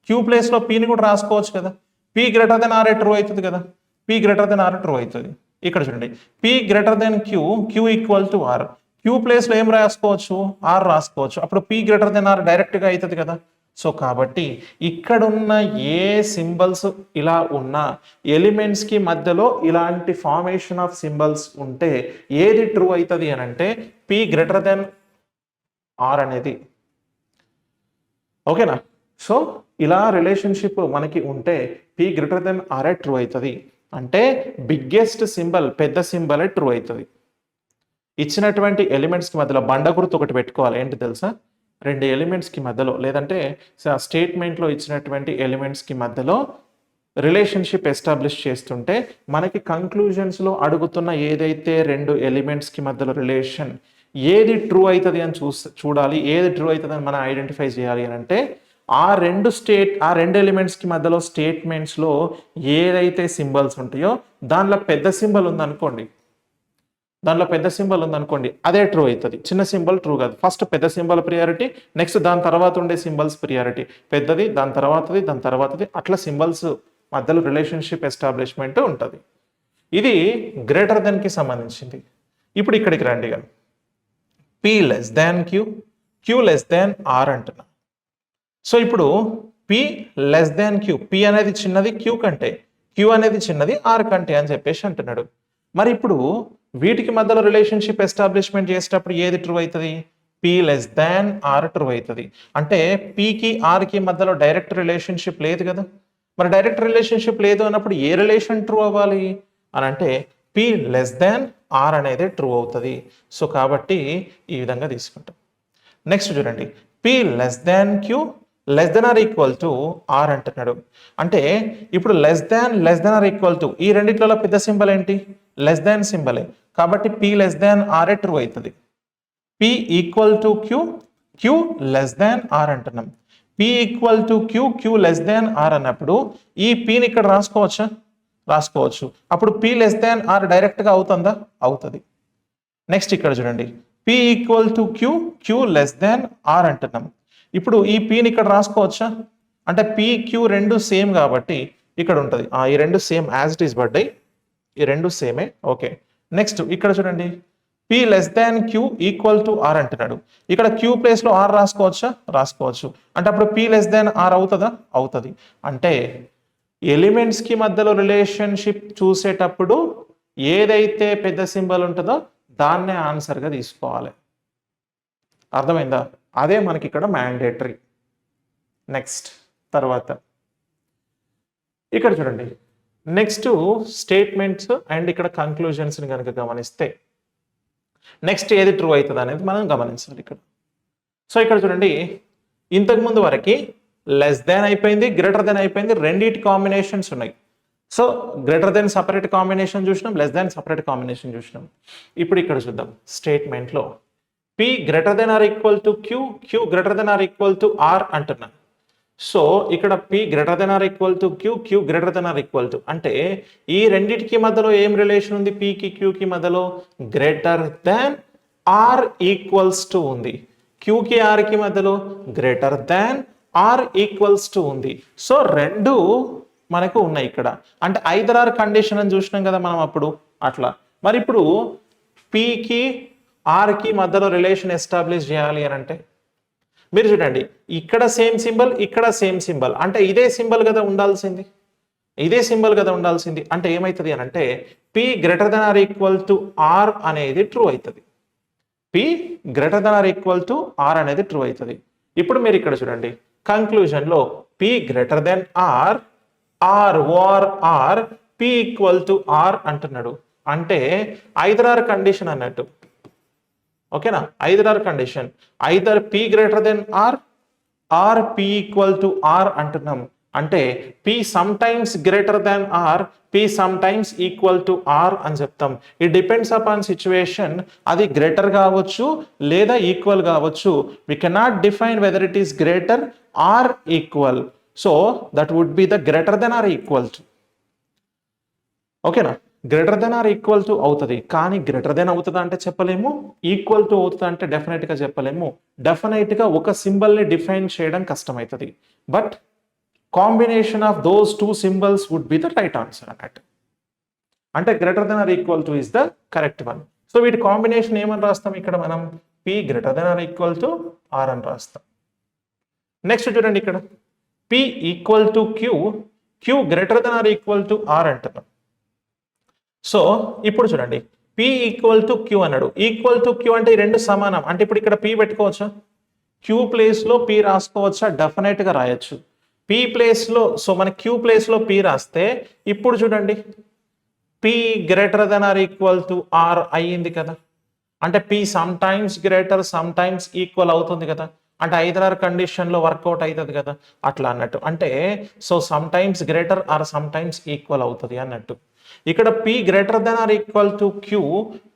క్యూ ప్లేస్లో పీని కూడా రాసుకోవచ్చు కదా. P greater than R true అవుతుంది కదా. P greater than R true అవుతుంది. ఇక్కడ చూడండి P greater than Q, Q equal to R. Q ప్లేస్లో ఏం రాసుకోవచ్చు, ఆర్ రాసుకోవచ్చు. అప్పుడు పీ గ్రేటర్ దెన్ ఆర్ డైరెక్ట్గా అవుతుంది కదా. సో కాబట్టి ఇక్కడున్న ఏ సింబల్స్ ఇలా ఉన్న ఎలిమెంట్స్కి మధ్యలో ఇలాంటి ఫార్మేషన్ ఆఫ్ సింబల్స్ ఉంటే ఏది ట్రూ అవుతుంది అని అంటే పీ గ్రేటర్ దెన్ ఆర్ అనేది. ఓకేనా. సో ఇలా రిలేషన్షిప్ మనకి ఉంటే P greater than R true అవుతుంది. అంటే బిగ్గెస్ట్ సింబల్, పెద్ద సింబలే ట్రూ అవుతుంది. ఇచ్చినటువంటి ఎలిమెంట్స్కి మధ్యలో బండ గుర్తు ఒకటి పెట్టుకోవాలి. ఏంటి తెలుసా, రెండు ఎలిమెంట్స్కి మధ్యలో లేదంటే స్టేట్మెంట్లో ఇచ్చినటువంటి ఎలిమెంట్స్కి మధ్యలో రిలేషన్షిప్ ఎస్టాబ్లిష్ చేస్తుంటే మనకి కంక్లూజన్స్లో అడుగుతున్న ఏదైతే రెండు ఎలిమెంట్స్కి మధ్యలో రిలేషన్ ఏది ట్రూ అవుతుంది అని చూడాలి. ఏది ట్రూ అవుతుంది అని మనం ఐడెంటిఫై చేయాలి అని అంటే ఆ రెండు ఎలిమెంట్స్కి మధ్యలో స్టేట్మెంట్స్లో ఏదైతే సింబల్స్ ఉంటాయో దానిలో పెద్ద సింబల్ ఉందనుకోండి, అదే ట్రూ అవుతుంది. చిన్న సింబల్ ట్రూ కాదు. ఫస్ట్ పెద్ద సింబల్ ప్రియారిటీ, నెక్స్ట్ దాని తర్వాత ఉండే సింబల్స్ ప్రియారిటీ. పెద్దది, దాని తర్వాతది, అట్లా సింబల్స్ మధ్యలో రిలేషన్షిప్ ఎస్టాబ్లిష్మెంట్ ఉంటుంది. ఇది గ్రేటర్ దెన్కి సంబంధించింది. ఇప్పుడు ఇక్కడికి రండి. P less than Q, Q less than R అంటున్నా. సో ఇప్పుడు P less than Q, P అనేది చిన్నది క్యూ కంటే, క్యూ అనేది చిన్నది ఆర్ కంటే అని చెప్పేసి అంటున్నాడు. మరి ఇప్పుడు వీటికి మధ్యలో రిలేషన్షిప్ ఎస్టాబ్లిష్మెంట్ చేసేటప్పుడు ఏది ట్రూ అవుతుంది, P less than R true అవుతుంది. అంటే పీకి ఆర్కి మధ్యలో డైరెక్ట్ రిలేషన్షిప్ లేదు కదా. మరి డైరెక్ట్ రిలేషన్షిప్ లేదు అన్నప్పుడు ఏ రిలేషన్ ట్రూ అవ్వాలి అని అంటే పీ లెస్ దాన్ ఆర్ అనేది ట్రూ అవుతుంది. సో కాబట్టి ఈ విధంగా తీసుకుంటాం. నెక్స్ట్ చూడండి, P less than Q less than or equal to R అంటున్నాడు. అంటే ఇప్పుడు less than or equal to ఈ రెండిట్లలో పెద్ద సింబల్ ఏంటి, లెస్ దాన్ సింబలే. కాబట్టి P less than R true అవుతుంది. P equal to Q, Q less than R అంటున్నాం. P equal to Q, Q less than R అన్నప్పుడు ఈ పీని ఇక్కడ రాసుకోవచ్చు. అప్పుడు పీ లెస్ దాన్ ఆర్ డైరెక్ట్గా అవుతుందా, అవుతుంది. నెక్స్ట్ ఇక్కడ చూడండి, P equal to Q, Q less than R అంటున్నాం. ఇప్పుడు ఈ పీని ఇక్కడ రాసుకోవచ్చా అంటే పీ క్యూ రెండు సేమ్ కాబట్టి ఇక్కడ ఉంటుంది. ఈ రెండు సేమ్ యాజ్ ఇట్ ఈస్ పడ్డాయి, ఈ రెండు సేమే. ఓకే. నెక్స్ట్ ఇక్కడ చూడండి, P less than Q equal to R అంటున్నాడు. ఇక్కడ క్యూ ప్లేస్లో ఆర్ రాసుకోవచ్చు. అంటే అప్పుడు పీ లెస్ దాన్ ఆర్ అవుతుందా, అవుతుంది. అంటే ఎలిమెంట్స్కి మధ్యలో రిలేషన్షిప్ చూసేటప్పుడు ఏదైతే పెద్ద సింబల్ ఉంటుందో దాన్నే ఆన్సర్గా తీసుకోవాలి. అర్థమైందా? అదే మనకి ఇక్కడ మ్యాండేటరీ. నెక్స్ట్ తర్వాత ఇక్కడ చూడండి, నెక్స్ట్ స్టేట్మెంట్స్ అండ్ ఇక్కడ కంక్లూజన్స్ని కనుక గమనిస్తే నెక్స్ట్ ఏది ట్రూ అవుతుంది అనేది మనం గమనించాలి ఇక్కడ. సో ఇక్కడ చూడండి, ఇంతకుముందు వరకు లెస్ దాన్ అయిపోయింది, గ్రేటర్ దెన్ అయిపోయింది, రెండింటి కాంబినేషన్స్ ఉన్నాయి. So greater than separate combination చూసినాం, లెస్ దాన్ సపరేట్ కాంబినేషన్ చూసినాం. ఇప్పుడు ఇక్కడ చూద్దాం స్టేట్మెంట్లో P greater than or equal to Q, Q greater than or equal to R అంటున్నాం. సో ఇక్కడ P greater than or equal to Q, Q greater than or equal to అంటే ఈ రెండింటికి మధ్యలో ఏం రిలేషన్ ఉంది, పీకి క్యూకి మధ్యలో greater than or equals to ఉంది. క్యూకి ఆర్కి మధ్యలో greater than or equals to ఉంది. సో రెండు మనకు ఉన్నాయి ఇక్కడ. అంటే ఐదర్ ఆర్ కండిషన్ అని చూసినాం కదా మనం అప్పుడు, అట్లా. మరి ఇప్పుడు పీకి ఆర్కి మధ్యలో రిలేషన్ ఎస్టాబ్లిష్ చేయాలి అని అంటే మీరు చూడండి, ఇక్కడ సేమ్ సింబల్, ఇక్కడ సేమ్ సింబల్, అంటే ఇదే సింబల్ కదా ఉండాల్సింది, అంటే ఏమవుతుంది అని అంటే P greater than or equal to R అనేది ట్రూ అవుతుంది. P greater than or equal to R అనేది ట్రూ అవుతుంది. ఇప్పుడు మీరు ఇక్కడ చూడండి, కంక్లూజన్లో P greater than R, or O R or, P equal to R అంటున్నాడు. అంటే ఐదర్ ఆర్ కండిషన్ అన్నట్టు. ఓకేనా, either or condition, either P greater than R are P equal to R అంటున్నాం. అంటే P sometimes greater than R, P sometimes equal to R అని చెప్తాం. It depends upon situation. అది greater కావచ్చు లేదా equal కావచ్చు. We cannot define whether it is greater or equal. So that would be the greater than or equal to. ఓకేనా. Greater than or equal to అవుతుంది, కానీ greater than అవుతుందా అంటే చెప్పలేము, ఈక్వల్ టు అవుతుందా అంటే డెఫినెట్గా చెప్పలేము. డెఫినెట్గా ఒక సింబల్ని డిఫైన్ చేయడం కష్టమవుతుంది, but combination of those two symbols would be the right answer అన్నట్టు. అంటే greater than or equal to is the correct one. So వీటి కాంబినేషన్ ఏమని రాస్తాం ఇక్కడ మనం, P greater than or equal to R అని రాస్తాం. నెక్స్ట్ చూడండి ఇక్కడ P equal to Q, Q greater than or equal to R అంటున్నాం. సో ఇప్పుడు చూడండి పి ఈక్వల్ టు క్యూ అన్నాడు, ఈక్వల్ టు క్యూ అంటే ఈ రెండు సమానం, అంటే ఇప్పుడు ఇక్కడ పి పెట్టుకోవచ్చా, క్యూ ప్లేస్లో పి రాసుకోవచ్చా, డెఫినెట్గా రాయొచ్చు. పి ప్లేస్లో, సో మన క్యూ ప్లేస్లో పి రాస్తే ఇప్పుడు చూడండి P greater than or equal to R అయ్యింది కదా, అంటే P sometimes greater sometimes equal అవుతుంది కదా, అంటే ఐదర్ కండిషన్లో వర్కౌట్ అవుతుంది కదా అట్లా అన్నట్టు. అంటే so sometimes greater or sometimes equal అవుతుంది అన్నట్టు. ఇక్కడ P greater than or equal to Q,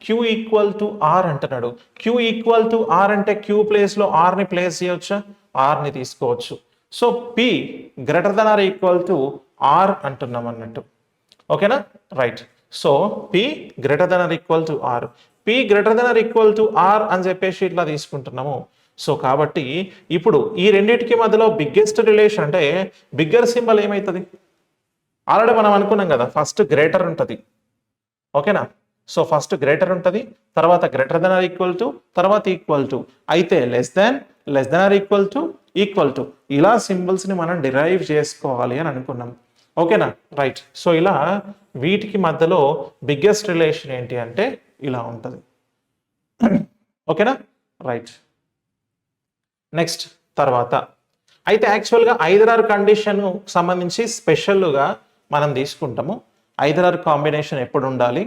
Q equal to R అంటున్నాడు. క్యూ ఈక్వల్ టు ఆర్ అంటే క్యూ ప్లేస్లో ఆర్ని ప్లేస్ చేయవచ్చా, ఆర్ని తీసుకోవచ్చు. So P greater than or equal to R అంటున్నాం అన్నట్టు. ఓకేనా, right. So P greater than or equal to R, P greater than or equal to R అని చెప్పేసి ఇట్లా తీసుకుంటున్నాము. సో కాబట్టి ఇప్పుడు ఈ రెండింటికి మధ్యలో బిగ్గెస్ట్ రిలేషన్ అంటే బిగ్గర్ సింబల్ ఏమవుతుంది, ఆల్రెడీ మనం అనుకున్నాం కదా ఫస్ట్ గ్రేటర్ ఉంటుంది. ఓకేనా, సో ఫస్ట్ గ్రేటర్ ఉంటుంది, తర్వాత greater than or equal to, తర్వాత ఈక్వల్ టు, అయితే less than or equal to, ఇలా సింబల్స్ని మనం డిరైవ్ చేసుకోవాలి అని అనుకున్నాం. ఓకేనా, రైట్. సో ఇలా వీటికి మధ్యలో బిగ్గెస్ట్ రిలేషన్ ఏంటి అంటే ఇలా ఉంటుంది. ఓకేనా, రైట్. నెక్స్ట్ తర్వాత అయితే యాక్చువల్గా ఐదర్ ఆర్ కండిషన్ సంబంధించి స్పెషల్గా మనం తీసుకుంటాము. ఐదర్ ఆర్ కాంబినేషన్ ఎప్పుడు ఉండాలి,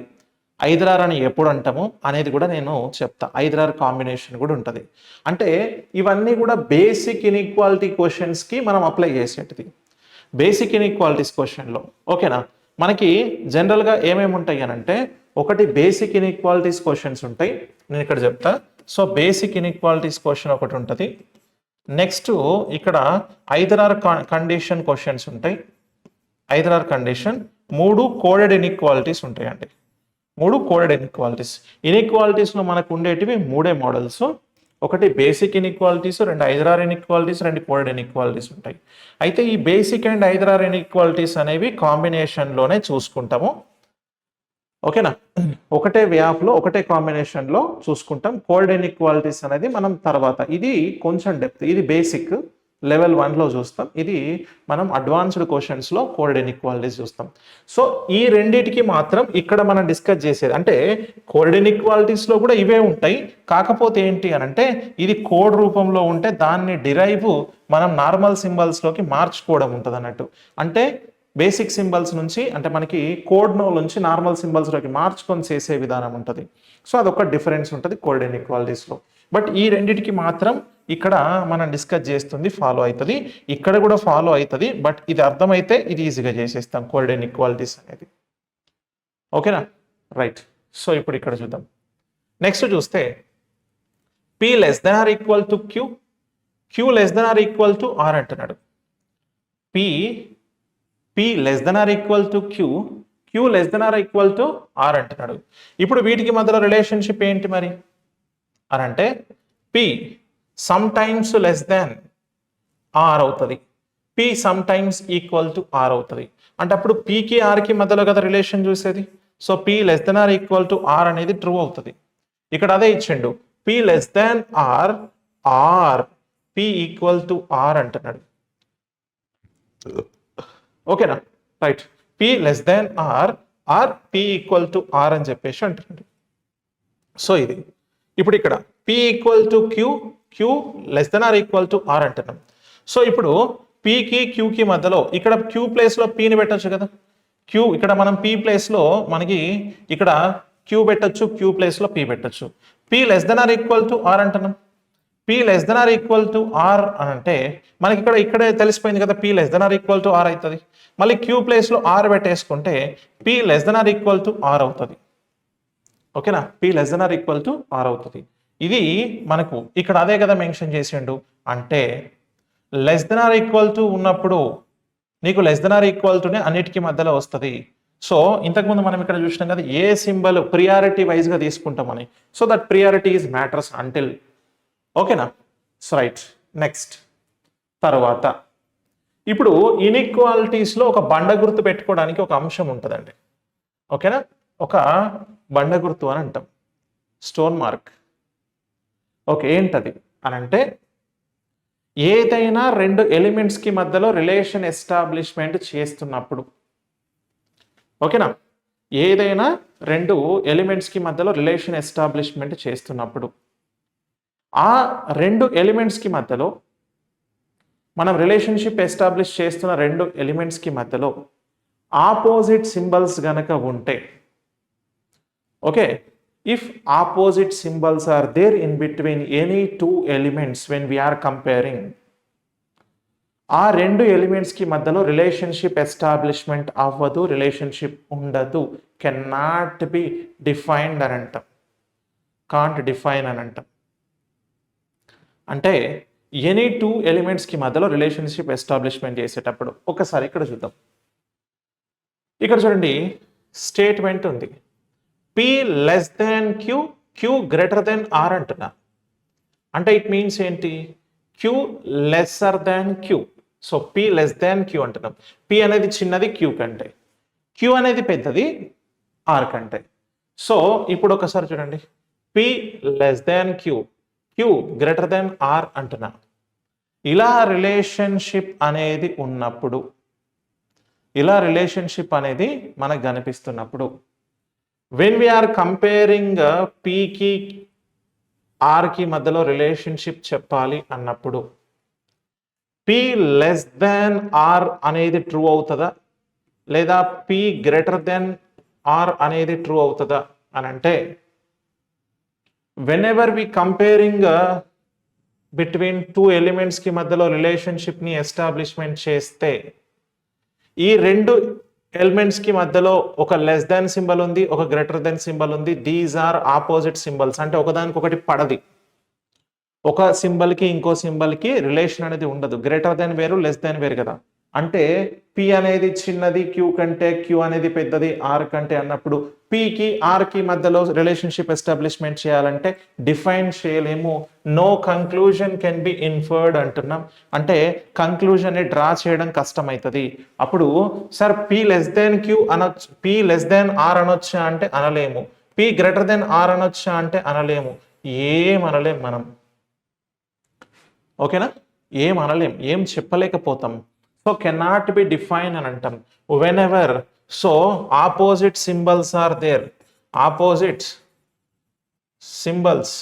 ఐదర్ ఆర్ అని ఎప్పుడు అంటాము అనేది కూడా నేను చెప్తా. ఐదర్ ఆర్ కాంబినేషన్ కూడా ఉంటుంది. అంటే ఇవన్నీ కూడా బేసిక్ ఇన్ఈక్వాలిటీ క్వశ్చన్స్కి మనం అప్లై చేసేటిది, బేసిక్ ఇన్ఈక్వాలిటీస్ క్వశ్చన్లో. ఓకేనా, మనకి జనరల్గా ఏమేమి ఉంటాయి అని అంటే, ఒకటి బేసిక్ ఇన్ఈక్వాలిటీస్ క్వశ్చన్స్ ఉంటాయి, నేను ఇక్కడ చెప్తా. సో బేసిక్ ఇన్ఈక్వాలిటీస్ క్వశ్చన్ ఒకటి ఉంటుంది. నెక్స్ట్ ఇక్కడ ఐదర్ ఆర్ కండిషన్ క్వశ్చన్స్ ఉంటాయి, either or condition. 3 coded inequalities ఉంటాయండి, 3 కోడెడ్ ఇన్ఈక్వాలిటీస్లో మనకు ఉండేటివి 3 మోడల్స్. ఒకటి basic inequalities, 2 either are inequalities, 2 coded inequalities ఉంటాయి. అయితే ఈ basic and either are inequalities అనేవి కాంబినేషన్లోనే చూసుకుంటాము. ఓకేనా, ఒకటే వే ఆఫ్లో ఒకటే కాంబినేషన్లో చూసుకుంటాం. కోల్డ్ ఇన్ఈక్వాలిటీస్ అనేది మనం తర్వాత, ఇది కొంచెం డెప్త్, ఇది బేసిక్ లెవెల్ 1లో చూస్తాం, ఇది మనం అడ్వాన్స్డ్ క్వశ్చన్స్లో కోల్డ్ ఇన్ఈక్వాలిటీస్ చూస్తాం. సో ఈ రెండింటికి మాత్రం ఇక్కడ మనం డిస్కస్ చేసేది అంటే కోల్డ్ ఇన్ఈక్వాలిటీస్లో కూడా ఇవే ఉంటాయి, కాకపోతే ఏంటి అని అంటే ఇది కోడ్ రూపంలో ఉంటే దాన్ని డిరైవ్ మనం నార్మల్ సింబల్స్లోకి మార్చుకోవడం ఉంటుంది అన్నట్టు. అంటే బేసిక్ సింబల్స్ నుంచి అంటే మనకి కోడ్ నో నుంచి నార్మల్ సింబల్స్లోకి మార్చుకొని చేసే విధానం ఉంటుంది. సో అదొక డిఫరెన్స్ ఉంటుంది కోల్డ్ ఇన్ఈక్వాలిటీస్లో. బట్ ఈ రెండింటికి మాత్రం ఇక్కడ మనం డిస్కస్ చేస్తుంది ఫాలో అవుతుంది, ఇక్కడ కూడా ఫాలో అవుతుంది. బట్ ఇది అర్థమైతే ఇది ఈజీగా చేసేస్తాం కోల్డ్ ఇన్ఈక్వాలిటీస్ అనేది. ఓకేనా, రైట్. సో ఇప్పుడు ఇక్కడ చూద్దాం. నెక్స్ట్ చూస్తే P less than or equal to Q, Q less than or equal to R అంటున్నాడు. P less than or equal to Q, Q less than or equal to R అంటున్నాడు. ఇప్పుడు వీటికి మధ్యలో relationship ఏంటి మరి అని అంటే P sometimes less than R అవుతుంది, P sometimes equal to R అవుతుంది. అంటే అప్పుడు పికి ఆర్కి మధ్యలో కదా రిలేషన్ చూసేది. So P less than or equal to R అనేది ట్రూ అవుతుంది. ఇక్కడ అదే ఇచ్చిండు, P less than R, R P equal to R అంటున్నాడు. ఓకేనా, right. P less than R, R P equal to R అని చెప్పేసి అంటున్నాడు. సో ఇది ఇప్పుడు ఇక్కడ P equal to Q, Q less than or equal to R అంటున్నాం. So ఇప్పుడు పికి క్యూకి మధ్యలో ఇక్కడ క్యూ ప్లేస్లో పిని పెట్టచ్చు కదా, క్యూ ఇక్కడ మనం పి ప్లేస్లో మనకి ఇక్కడ క్యూ పెట్టచ్చు, క్యూ ప్లేస్లో పి పెట్టచ్చు. P less than or equal to R అంటున్నాం. P less than or equal to R అని అంటే మనకి ఇక్కడే తెలిసిపోయింది కదా, P less than or equal to R అవుతుంది. మళ్ళీ క్యూ ప్లేస్లో ఆర్ పెట్టేసుకుంటే P less than or equal to R అవుతుంది. ఓకేనా, P less than or equal to R అవుతుంది. ఇది మనకు ఇక్కడ అదే కదా మెన్షన్ చేసిండు. అంటే less than or equal to ఉన్నప్పుడు నీకు లెస్ దెన్ ఆర్ ఈక్వల్ టునే అన్నిటికీ మధ్యలో వస్తుంది. సో ఇంతకుముందు మనం ఇక్కడ చూసినాం కదా ఏ సింబల్ ప్రియారిటీ వైజ్గా తీసుకుంటామని. So that priority is matters until. ఓకేనా? సో రైట్, నెక్స్ట్ తర్వాత ఇప్పుడు ఇన్ఈక్వాలిటీస్లో ఒక బండ గుర్తు పెట్టుకోవడానికి ఒక అంశం ఉంటుందండి. ఓకేనా? ఒక బండ గుర్తు అని అంటాం, స్టోన్ మార్క్. ఓకే, ఏంటది అని అంటే ఏదైనా రెండు ఎలిమెంట్స్కి మధ్యలో రిలేషన్ ఎస్టాబ్లిష్మెంట్ చేస్తున్నప్పుడు. ఓకేనా? ఏదైనా రెండు ఎలిమెంట్స్కి మధ్యలో రిలేషన్ ఎస్టాబ్లిష్మెంట్ చేస్తున్నప్పుడు ఆ రెండు ఎలిమెంట్స్కి మధ్యలో మనం రిలేషన్షిప్ ఎస్టాబ్లిష్ చేస్తున్న రెండు ఎలిమెంట్స్కి మధ్యలో ఆపోజిట్ సింబల్స్ గనక ఉంటే, okay, if opposite symbols are there in between any two elements when we are comparing, ఆ రెండు ఎలిమెంట్స్కి మధ్యలో రిలేషన్షిప్ ఎస్టాబ్లిష్మెంట్ అవ్వదు, రిలేషన్షిప్ ఉండదు, కెన్ నాట్ బి డిఫైన్డ్ అని అంటాం, కాంట్ డిఫైన్ అని అంటాం. అంటే ఎనీ టూ ఎలిమెంట్స్కి మధ్యలో రిలేషన్షిప్ ఎస్టాబ్లిష్మెంట్ చేసేటప్పుడు ఒకసారి ఇక్కడ చూద్దాం. ఇక్కడ చూడండి, స్టేట్మెంట్ ఉంది P less than Q, Q greater than R అంటున్నా. అంటే ఇట్ మీన్స్ ఏంటి? Q lesser than Q. So P less than Q అంటున్నాం. P అనేది చిన్నది Q కంటే, Q అనేది పెద్దది R కంటే. సో ఇప్పుడు ఒకసారి చూడండి, P less than Q, Q greater than R అంటున్నా. ఇలా రిలేషన్షిప్ అనేది ఉన్నప్పుడు, ఇలా రిలేషన్షిప్ అనేది మనకు కనిపిస్తున్నప్పుడు, when we are comparing P కి R కి మధ్యలో రిలేషన్షిప్ చెప్పాలి అన్నప్పుడు P less than R అనేది ట్రూ అవుతుందా లేదా P greater than R అనేది ట్రూ అవుతుందా అని అంటే, whenever we comparing between two elements కి మధ్యలో రిలేషన్షిప్ ని ఎస్టాబ్లిష్మెంట్ చేస్తే ఈ రెండు ఎలిమెంట్స్ కి మధ్యలో ఒక లెస్ దాన్ సింబల్ ఉంది, ఒక గ్రేటర్ దెన్ సింబల్ ఉంది. These are opposite symbols. అంటే ఒకదానికి ఒకటి పడది, ఒక సింబల్ కి ఇంకో సింబల్ కి రిలేషన్ అనేది ఉండదు. గ్రేటర్ దెన్ వేరు, లెస్ దాన్ వేరు కదా. అంటే P అనేది చిన్నది Q కంటే, Q అనేది పెద్దది R కంటే అన్నప్పుడు P కి R కి మధ్యలో రిలేషన్షిప్ ఎస్టాబ్లిష్మెంట్ చేయాలంటే డిఫైన్ చేయలేము. No conclusion can be inferred అంటున్నాం. అంటే కంక్లూజన్ ని డ్రా చేయడం కష్టమవుతుంది. అప్పుడు sir P less than Q అనొచ్చు, P లెస్ దెన్ R అనొచ్చా అంటే అనలేము, P గ్రేటర్ దెన్ R అనొచ్చా అంటే అనలేము, ఏం అనలేం మనం. ఓకేనా? ఏం అనలేం, ఏం చెప్పలేకపోతాం. సో కెనాట్ బి డిఫైన్ అని అంటాం. Whenever so opposite symbols are there, opposite symbols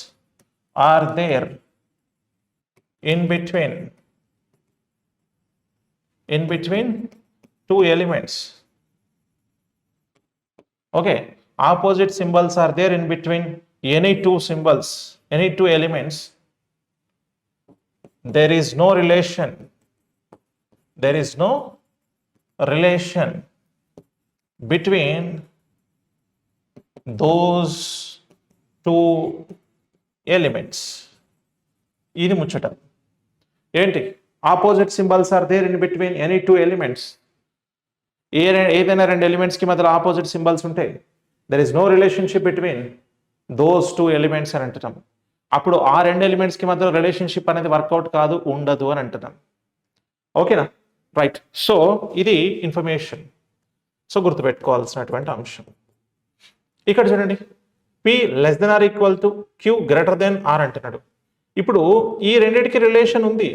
are there in between two elements. Okay, opposite symbols are there in between any two symbols, any two elements. There is no relation, there is no relation between those two elements. ఇది ముచ్చట ఏంటి? Opposite symbols are there in between any two elements. ఏదైనా రెండు ఎలిమెంట్స్కి మధ్యలో opposite symbols ఉంటాయి, there is no relationship between those two elements అని అంటున్నాం. అప్పుడు ఆ రెండు ఎలిమెంట్స్కి మధ్యలో రిలేషన్షిప్ అనేది వర్కౌట్ కాదు, ఉండదు అని అంటున్నాం. ఓకేనా? రైట్. సో ఇది ఇన్ఫర్మేషన్, సో గుర్తుపెట్టుకోవాల్సినటువంటి అంశం. ఇక్కడ చూడండి, P less than or equal to Q greater than R అంటున్నాడు. ఇప్పుడు ఈ రెండిటికి రిలేషన్ ఉంది,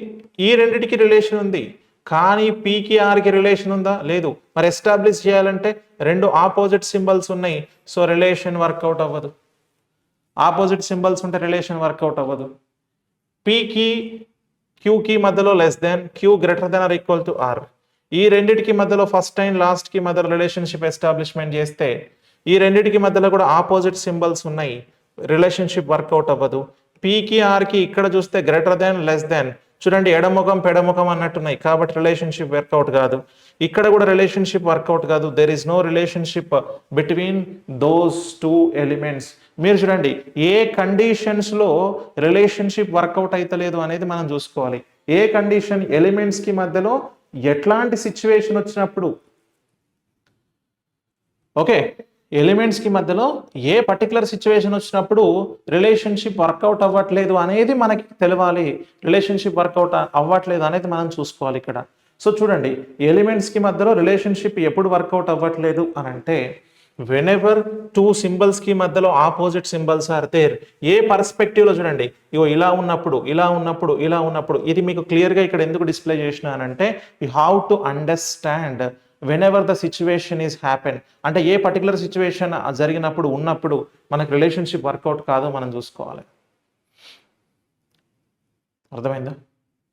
ఈ రెండిటికి రిలేషన్ ఉంది, కానీ Pకి Rకి రిలేషన్ ఉందా? లేదు. మరి ఎస్టాబ్లిష్ చేయాలంటే రెండు ఆపోజిట్ సింబల్స్ ఉన్నాయి, సో రిలేషన్ వర్కౌట్ అవ్వదు. ఆపోజిట్ సింబల్స్ ఉంటే రిలేషన్ వర్కౌట్ అవ్వదు. Pకి Qకి మధ్యలో less than, Q greater than or equal to R. ఈ రెండిటికి మధ్యలో ఫస్ట్ అండ్ లాస్ట్ కి మధ్యలో రిలేషన్షిప్ ఎస్టాబ్లిష్మెంట్ చేస్తే ఈ రెండిటికి మధ్యలో కూడా ఆపోజిట్ సింబల్స్ ఉన్నాయి, రిలేషన్షిప్ వర్కౌట్ అవ్వదు. Pకి Rకి ఇక్కడ చూస్తే గ్రేటర్ దెన్, లెస్ దెన్, చూడండి ఎడముఖం పెడముఖం అన్నట్టున్నాయి, కాబట్టి రిలేషన్షిప్ వర్కౌట్ కాదు. ఇక్కడ కూడా రిలేషన్షిప్ వర్కౌట్ కాదు. There is no relationship between those two elements. మీరు చూడండి, ఏ కండిషన్స్లో రిలేషన్షిప్ వర్కౌట్ అవుతలేదు అనేది మనం చూసుకోవాలి. ఏ కండిషన్, ఎలిమెంట్స్కి మధ్యలో ఎట్లాంటి సిచ్యువేషన్ వచ్చినప్పుడు ఓకే, ఎలిమెంట్స్కి మధ్యలో ఏ పర్టికులర్ సిచ్యువేషన్ వచ్చినప్పుడు రిలేషన్షిప్ వర్కౌట్ అవ్వట్లేదు అనేది మనకి తెలవాలి. రిలేషన్షిప్ వర్కౌట్ అవ్వట్లేదు అనేది మనం చూసుకోవాలి ఇక్కడ. సో చూడండి, ఎలిమెంట్స్కి మధ్యలో రిలేషన్షిప్ ఎప్పుడు వర్కౌట్ అవ్వట్లేదు అని అంటే వెనెవర్ టూ సింబల్స్కి మధ్యలో ఆపోజిట్ సింబల్స్ ఆర్ దేర్. ఏ పర్స్పెక్టివ్లో చూడండి, ఇగో ఇలా ఉన్నప్పుడు ఇలా ఉన్నప్పుడు ఇలా ఉన్నప్పుడు, ఇది మీకు క్లియర్గా ఇక్కడ ఎందుకు డిస్ప్లే చేసినానంటే you have to understand whenever the situation is happen, అంటే ఏ పర్టికులర్ సిచ్యువేషన్ జరిగినప్పుడు ఉన్నప్పుడు మనకు రిలేషన్షిప్ వర్కౌట్ కాదో మనం చూసుకోవాలి. అర్థమైందా?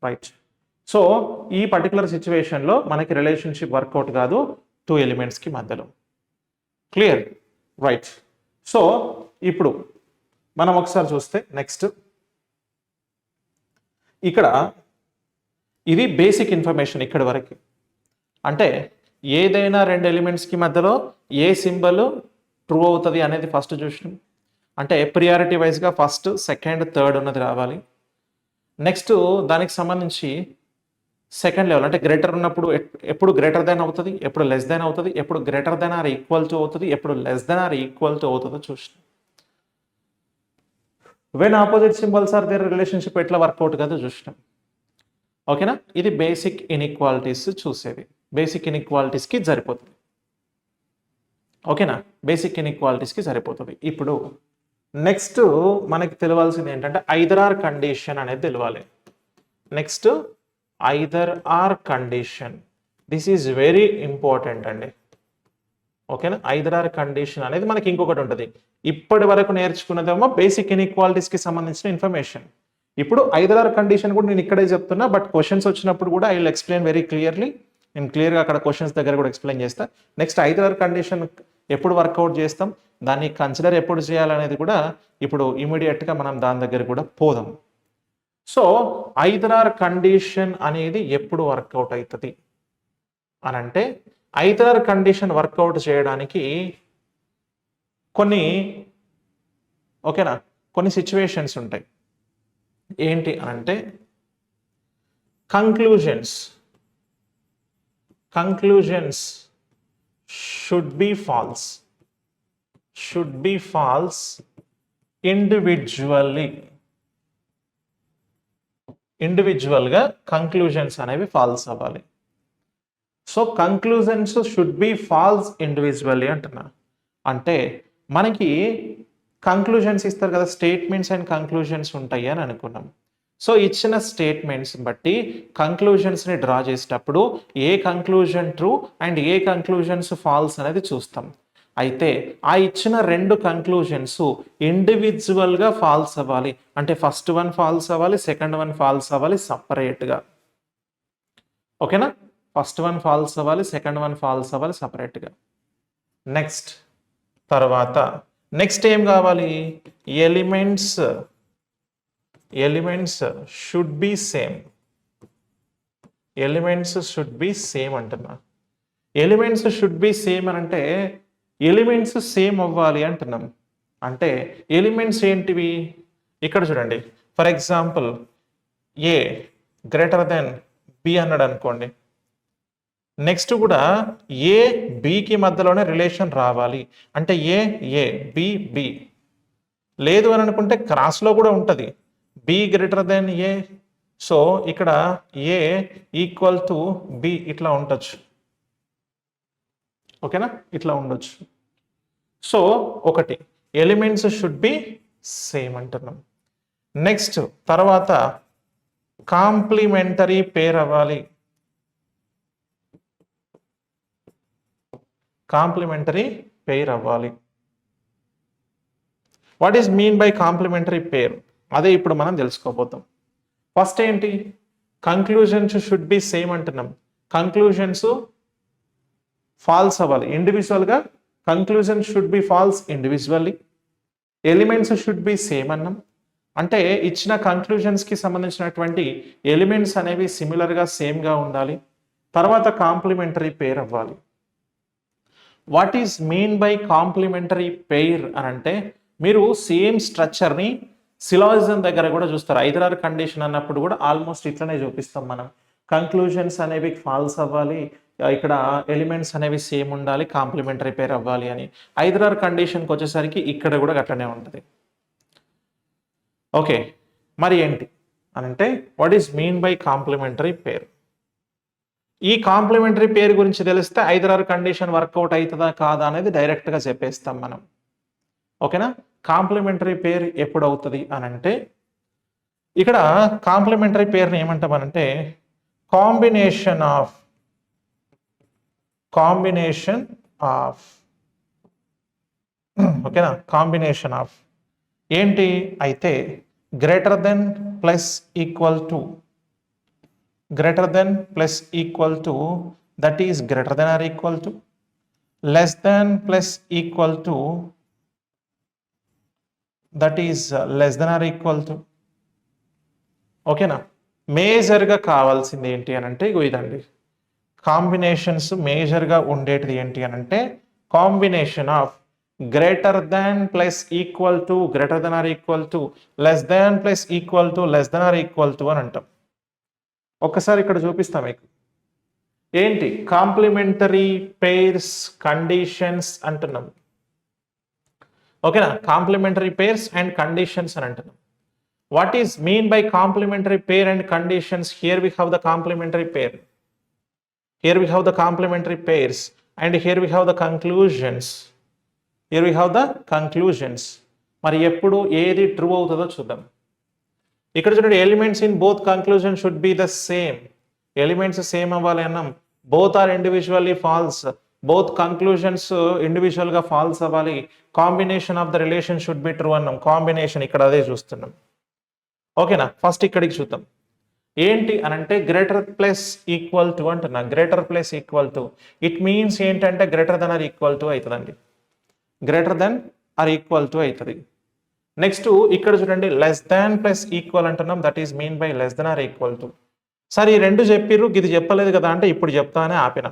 రైట్. సో ఈ పర్టికులర్ సిచ్యువేషన్లో మనకి రిలేషన్షిప్ వర్కౌట్ కాదు టూ ఎలిమెంట్స్కి మధ్యలో. క్లియర్? రైట్. సో ఇప్పుడు మనం ఒకసారి చూస్తే నెక్స్ట్ ఇక్కడ ఇది బేసిక్ ఇన్ఫర్మేషన్ ఇక్కడి వరకు. అంటే ఏదైనా రెండు ఎలిమెంట్స్కి మధ్యలో ఏ సింబల్ ట్రూ అవుతుంది అనేది ఫస్ట్ చూసినాం. అంటే ప్రియారిటీ వైజ్గా ఫస్ట్, సెకండ్, థర్డ్ ఉన్నది రావాలి. నెక్స్ట్ దానికి సంబంధించి సెకండ్ లెవెల్ అంటే గ్రేటర్ ఉన్నప్పుడు ఎప్పుడు గ్రేటర్ దెన్ అవుతుంది, ఎప్పుడు లెస్ దెన్ అవుతుంది, ఎప్పుడు greater than or equal to అవుతుంది, ఎప్పుడు less than or equal to అవుతుందో చూసినాం. When opposite symbols are there relationship ఎట్లా వర్కౌట్ కాదో చూసినాం. ఓకేనా? ఇది బేసిక్ ఇన్ఈక్వాలిటీస్ చూసేది. బేసిక్ ఇన్ఈక్వాలిటీస్కి సరిపోతుంది. ఓకేనా? బేసిక్ ఇన్ఈక్వాలిటీస్కి సరిపోతుంది. ఇప్పుడు నెక్స్ట్ మనకి తెలియాల్సింది ఏంటంటే ఐదర్ ఆర్ కండిషన్ అనేది తెలియాలి. Next either or condition, this is very important అండి. ఓకేనా? ఐదర్ ఆర్ కండిషన్ అనేది మనకి ఇంకొకటి ఉంటుంది. ఇప్పటి వరకు నేర్చుకున్నదేమో బేసిక్ ఇన్ఈక్వాలిటీస్కి సంబంధించిన ఇన్ఫర్మేషన్. ఇప్పుడు ఐదర్ ఆర్ కండిషన్ కూడా నేను ఇక్కడే చెప్తున్నా, బట్ క్వశ్చన్స్ వచ్చినప్పుడు కూడా I will explain very clearly. నేను క్లియర్గా అక్కడ క్వశ్చన్స్ దగ్గర కూడా ఎక్స్ప్లెయిన్ చేస్తా. నెక్స్ట్ ఐదర్ ఆర్ కండిషన్ ఎప్పుడు వర్కౌట్ చేస్తాం, దాన్ని కన్సిడర్ ఎప్పుడు చేయాలనేది కూడా ఇప్పుడు ఇమీడియట్గా మనం దాని దగ్గర కూడా పోదాం. సో ఐదర్ ఆర్ కండిషన్ అనేది ఎప్పుడు వర్కౌట్ అవుతుంది అని అంటే ఐదర్ ఆర్ కండిషన్ వర్కౌట్ చేయడానికి కొన్ని ఓకేనా కొన్ని సిచ్యువేషన్స్ ఉంటాయి. ఏంటి అని అంటే కంక్లూజన్స్ షుడ్ బి ఫాల్స్ ఇండివిజువల్గా కంక్లూజన్స్ అనేవి ఫాల్స్ అవ్వాలి. So conclusions should be false individually అంటున్నా. అంటే మనకి కంక్లూజన్స్ ఇస్తారు కదా, స్టేట్మెంట్స్ అండ్ కంక్లూజన్స్ ఉంటాయి అని అనుకున్నాం. సో ఇచ్చిన స్టేట్మెంట్స్ బట్టి కంక్లూజన్స్ని డ్రా చేసేటప్పుడు ఏ కంక్లూజన్ ట్రూ అండ్ ఏ కంక్లూజన్స్ ఫాల్స్ అనేది చూస్తాం. అయితే ఆ ఇచ్చిన రెండు కంక్లూజన్స్ ఇండివిజువల్గా ఫాల్స్ అవ్వాలి. అంటే ఫస్ట్ వన్ ఫాల్స్ అవ్వాలి, సెకండ్ వన్ ఫాల్స్ అవ్వాలి సపరేట్గా. ఓకేనా? ఫస్ట్ వన్ ఫాల్స్ అవ్వాలి, సెకండ్ వన్ ఫాల్స్ అవ్వాలి సపరేట్గా. తర్వాత నెక్స్ట్ ఏం కావాలి? Elements should be same. Elements should be same అంటున్నా. ఎలిమెంట్స్ షుడ్ బి సేమ్ అని అంటే ఎలిమెంట్స్ సేమ్ అవ్వాలి అంటున్నాం. అంటే ఎలిమెంట్స్ ఏంటివి? ఇక్కడ చూడండి, for example A greater than B అన్నాడు అనుకోండి. నెక్స్ట్ కూడా ఏ బికి మధ్యలోనే రిలేషన్ రావాలి. అంటే ఏ బి బి. లేదు అని అనుకుంటే క్రాస్లో కూడా ఉంటుంది, బి గ్రేటర్ దెన్ ఏ. సో ఇక్కడ ఏ ఈక్వల్ టు బి ఇట్లా ఉండొచ్చు. ఓకేనా? ఇట్లా ఉండొచ్చు. సో ఒకటి ఎలిమెంట్స్ షుడ్ బి సేమ్ అంటున్నాం. నెక్స్ట్ తర్వాత కాంప్లిమెంటరీ పేర్ అవ్వాలి. కాంప్లిమెంటరీ పేర్ అవ్వాలి. What is mean by complementary pair? అదే ఇప్పుడు మనం తెలుసుకోబోతాం. ఫస్ట్ ఏంటి? కంక్లూజన్స్ షుడ్ బి సేమ్ అంటున్నాం. కంక్లూజన్స్ ఫాల్స్ అవ్వాలి ఇండివిజువల్గా. Conclusion should be false individually. Elements should be same అన్నాం. అంటే ఇచ్చిన కంక్లూజన్స్కి సంబంధించినటువంటి ఎలిమెంట్స్ అనేవి సిమిలర్గా సేమ్గా ఉండాలి. తర్వాత కాంప్లిమెంటరీ పేర్ అవ్వాలి. What is mean by complementary pair అని అంటే మీరు సేమ్ స్ట్రక్చర్ని సిలాజిజం దగ్గర కూడా చూస్తారు. ఐదర్ ఆర్ కండిషన్ అన్నప్పుడు కూడా ఆల్మోస్ట్ ఇట్లనే చూపిస్తాం మనం. కంక్లూజన్స్ అనేవి ఫాల్స్ అవ్వాలి, ఇక్కడ ఎలిమెంట్స్ అనేవి సేమ్ ఉండాలి, కాంప్లిమెంటరీ పేర్ అవ్వాలి అని. ఐదర్ ఆర్ కండిషన్కి వచ్చేసరికి ఇక్కడ కూడా అట్లనే ఉంటుంది. ఓకే, మరి ఏంటి అని అంటే what is mean by complementary pair? ఈ కాంప్లిమెంటరీ పేర్ గురించి తెలిస్తే ఐదర్ ఆర్ కండిషన్ వర్కౌట్ అవుతుందా కాదా అనేది డైరెక్ట్గా చెప్పేస్తాం మనం. ఓకేనా? కాంప్లిమెంటరీ పేర్ ఎప్పుడు అవుతుంది అని అంటే ఇక్కడ కాంప్లిమెంటరీ పేర్ని ఏమంటామనంటే కాంబినేషన్ ఆఫ్ ఓకేనా, కాంబినేషన్ ఆఫ్ ఏంటి అయితే greater than plus equal to that is greater than or equal to less than plus equal to that is less than or equal to. ఓకేనా? మేజర్గా కావాల్సింది ఏంటి అని అంటే ఇదండి, కాంబినేషన్స్ మేజర్గా ఉండేటిది ఏంటి అని అంటే combination of greater than plus equal to greater than or equal to less than plus equal to less than or equal to అని అంటాం. ఒక్కసారి ఇక్కడ చూపిస్తాం మీకు ఏంటి కాంప్లిమెంటరీ పేర్స్ కండిషన్స్ అంటున్నాం. ఓకేనా? కాంప్లిమెంటరీ పేర్స్ అండ్ కండిషన్స్ అని అంటున్నాం. What is mean by complementary pair and conditions? Here we have the complementary pair. Here we have the complementary pairs and here we have the conclusions. మరి ఎప్పుడు ఏది true అవుతుందో చూద్దాం. ఇక్కడ చూడండి, elements in both conclusion should be the same. Elements same అవ్వాలి అన్నాం. Both are individually false. Both conclusions ఇండివిజువల్గా ఫాల్స్ అవ్వాలి. Combination of the relation should be true అన్నాం. కాంబినేషన్ ఇక్కడ అదే చూస్తున్నాం. ఓకేనా? ఫస్ట్ ఇక్కడికి చూద్దాం. ఏంటి అని అంటే గ్రేటర్ ప్లస్ ఈక్వల్ టు అంటున్నా. Greater plus equal to it means ఏంటంటే greater than or equal to అవుతుందండి. Greater than or equal to అవుతుంది. నెక్స్ట్ ఇక్కడ చూడండి, లెస్ దాన్ ప్లస్ ఈక్వల్ అంటున్నాం. That is mean by less than or equal to. సరే, ఈ రెండు చెప్పిర్రు, ఇది చెప్పలేదు కదా అంటే ఇప్పుడు చెప్తానే ఆపిన.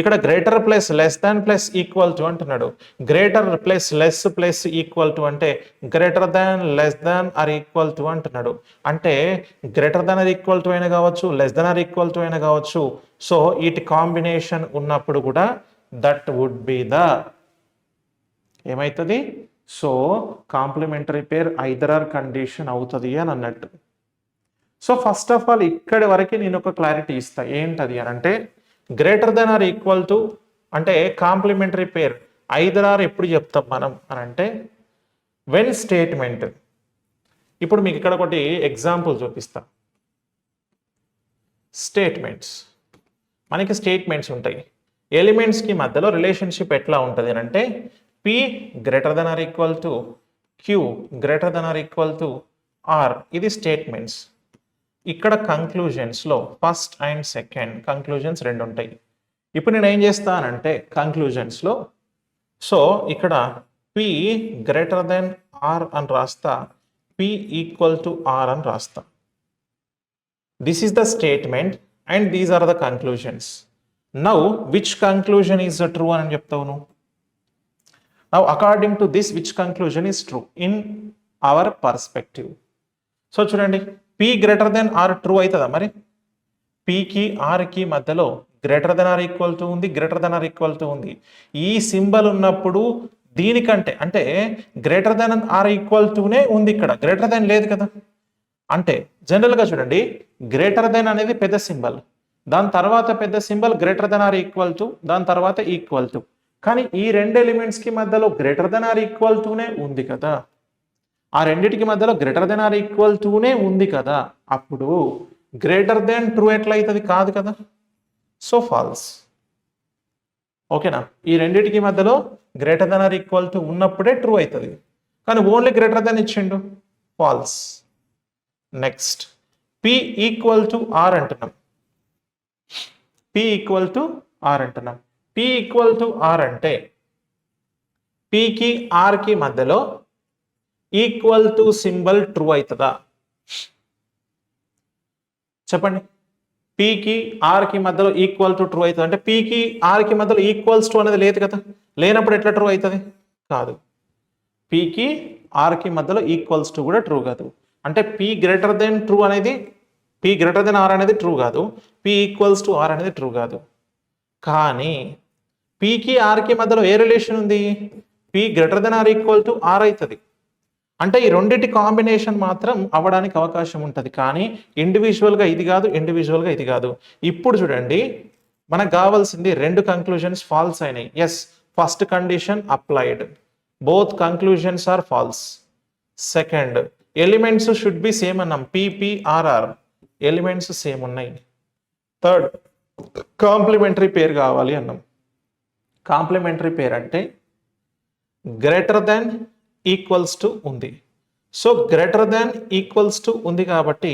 ఇక్కడ greater plus less than plus equal to అంటున్నాడు. Greater plus less plus equal to అంటే greater than less than or equal to అంటున్నాడు. అంటే greater than or equal to అయినా కావచ్చు, less than or equal to అయినా కావచ్చు. సో వీటి combination ఉన్నప్పుడు కూడా దట్ వుడ్ బి ద ఏమవుతుంది? So complementary pair either or condition అవుతుంది అని అన్నట్టు. సో ఫస్ట్ ఆఫ్ ఆల్ ఇక్కడి వరకు నేను ఒక క్లారిటీ ఇస్తా. ఏంటది అని అంటే greater than or equal to అంటే కాంప్లిమెంటరీ పేర్ ఐదర్ ఆర్ ఎప్పుడు చెప్తాం మనం అని అంటే వెన్ స్టేట్మెంట్. ఇప్పుడు మీకు ఇక్కడ ఒకటి ఎగ్జాంపుల్ చూపిస్తా. స్టేట్మెంట్స్, మనకి స్టేట్మెంట్స్ ఉంటాయి. ఎలిమెంట్స్కి మధ్యలో రిలేషన్షిప్ ఎట్లా ఉంటుంది అని అంటే P greater than or equal to Q greater than or equal to R. ఇది స్టేట్మెంట్స్. ఇక్కడ కంక్లూజన్స్లో ఫస్ట్ అండ్ సెకండ్ కంక్లూజన్స్ రెండు ఉంటాయి. ఇప్పుడు నేను ఏం చేస్తానంటే కంక్లూజన్స్లో సో ఇక్కడ పి గ్రేటర్ దెన్ ఆర్ అని రాస్తా, పి ఈక్వల్ టు ఆర్ అని రాస్తా. This is the statement and these are the conclusions. Now which conclusion is the true అని చెప్తావు నువ్వు. Now according to this which conclusion is true in our perspective. So చూడండి, P greater than R true అవుతుందా? మరి పికి ఆర్కి మధ్యలో greater than or equal to ఉంది, greater than or equal to ఉంది. ఈ సింబల్ ఉన్నప్పుడు దీనికంటే అంటే గ్రేటర్ దెన్ ఆర్ ఈక్వల్ టునే ఉంది. ఇక్కడ గ్రేటర్ దెన్ లేదు కదా. అంటే జనరల్గా చూడండి, గ్రేటర్ దెన్ అనేది పెద్ద సింబల్, దాని తర్వాత పెద్ద symbol greater than or equal to, దాని తర్వాత ఈక్వల్ టు. కానీ ఈ రెండు ఎలిమెంట్స్కి మధ్యలో గ్రేటర్ దెన్ ఆర్ ఈక్వల్ టునే ఉంది కదా. ఆ రెండింటికి మధ్యలో గ్రేటర్ దెన్ ఆర్ ఈక్వల్ టునే ఉంది కదా. అప్పుడు గ్రేటర్ దెన్ ట్రూ ఎట్లా అవుతుంది? కాదు కదా. So false. ఓకేనా? ఈ రెండింటికి మధ్యలో greater than or equal to ఉన్నప్పుడే ట్రూ అవుతుంది. కానీ ఓన్లీ గ్రేటర్ దెన్ ఇచ్చిండు, false. Next P equal to R అంటున్నాం. పి ఈక్వల్ టు ఆర్ అంటున్నాం. పి ఈక్వల్ టు ఆర్ అంటే పికి ఆర్కి మధ్యలో ఈక్వల్ టు సింబల్ ట్రూ అవుతుందా? చెప్పండి. పికి ఆర్కి మధ్యలో ఈక్వల్ టు ట్రూ అవుతుంది అంటే పికి ఆర్కి మధ్యలో ఈక్వల్స్ టు అనేది లేదు కదా. లేనప్పుడు ఎట్లా ట్రూ అవుతుంది? కాదు. పికి ఆర్కి మధ్యలో ఈక్వల్స్ టు కూడా ట్రూ కాదు. అంటే పి గ్రేటర్ దెన్ ట్రూ అనేది, పి గ్రేటర్ దెన్ ఆర్ అనేది ట్రూ కాదు, పి ఈక్వల్స్ టు ఆర్ అనేది ట్రూ కాదు. కానీ పీకి ఆర్కి మధ్యలో ఏ రిలేషన్ ఉంది? P greater than or equal to R అవుతుంది. అంటే ఈ రెండింటి కాంబినేషన్ మాత్రం అవ్వడానికి అవకాశం ఉంటుంది, కానీ ఇండివిజువల్గా ఇది కాదు, ఇండివిజువల్గా ఇది కాదు. ఇప్పుడు చూడండి, మనకు కావాల్సింది రెండు కంక్లూజన్స్ ఫాల్స్ అయినాయి. Yes, first condition applied, both conclusions are false. Second, elements should be same అన్నాం, పిపిఆర్ఆర్ ఎలిమెంట్స్ సేమ్ ఉన్నాయి. థర్డ్, కాంప్లిమెంటరీ పేర్ కావాలి అన్నాం. కాంప్లిమెంటరీ పేర్ అంటే గ్రేటర్ దాన్ ఈక్వల్స్ టు ఉంది. So greater than equals to ఉంది కాబట్టి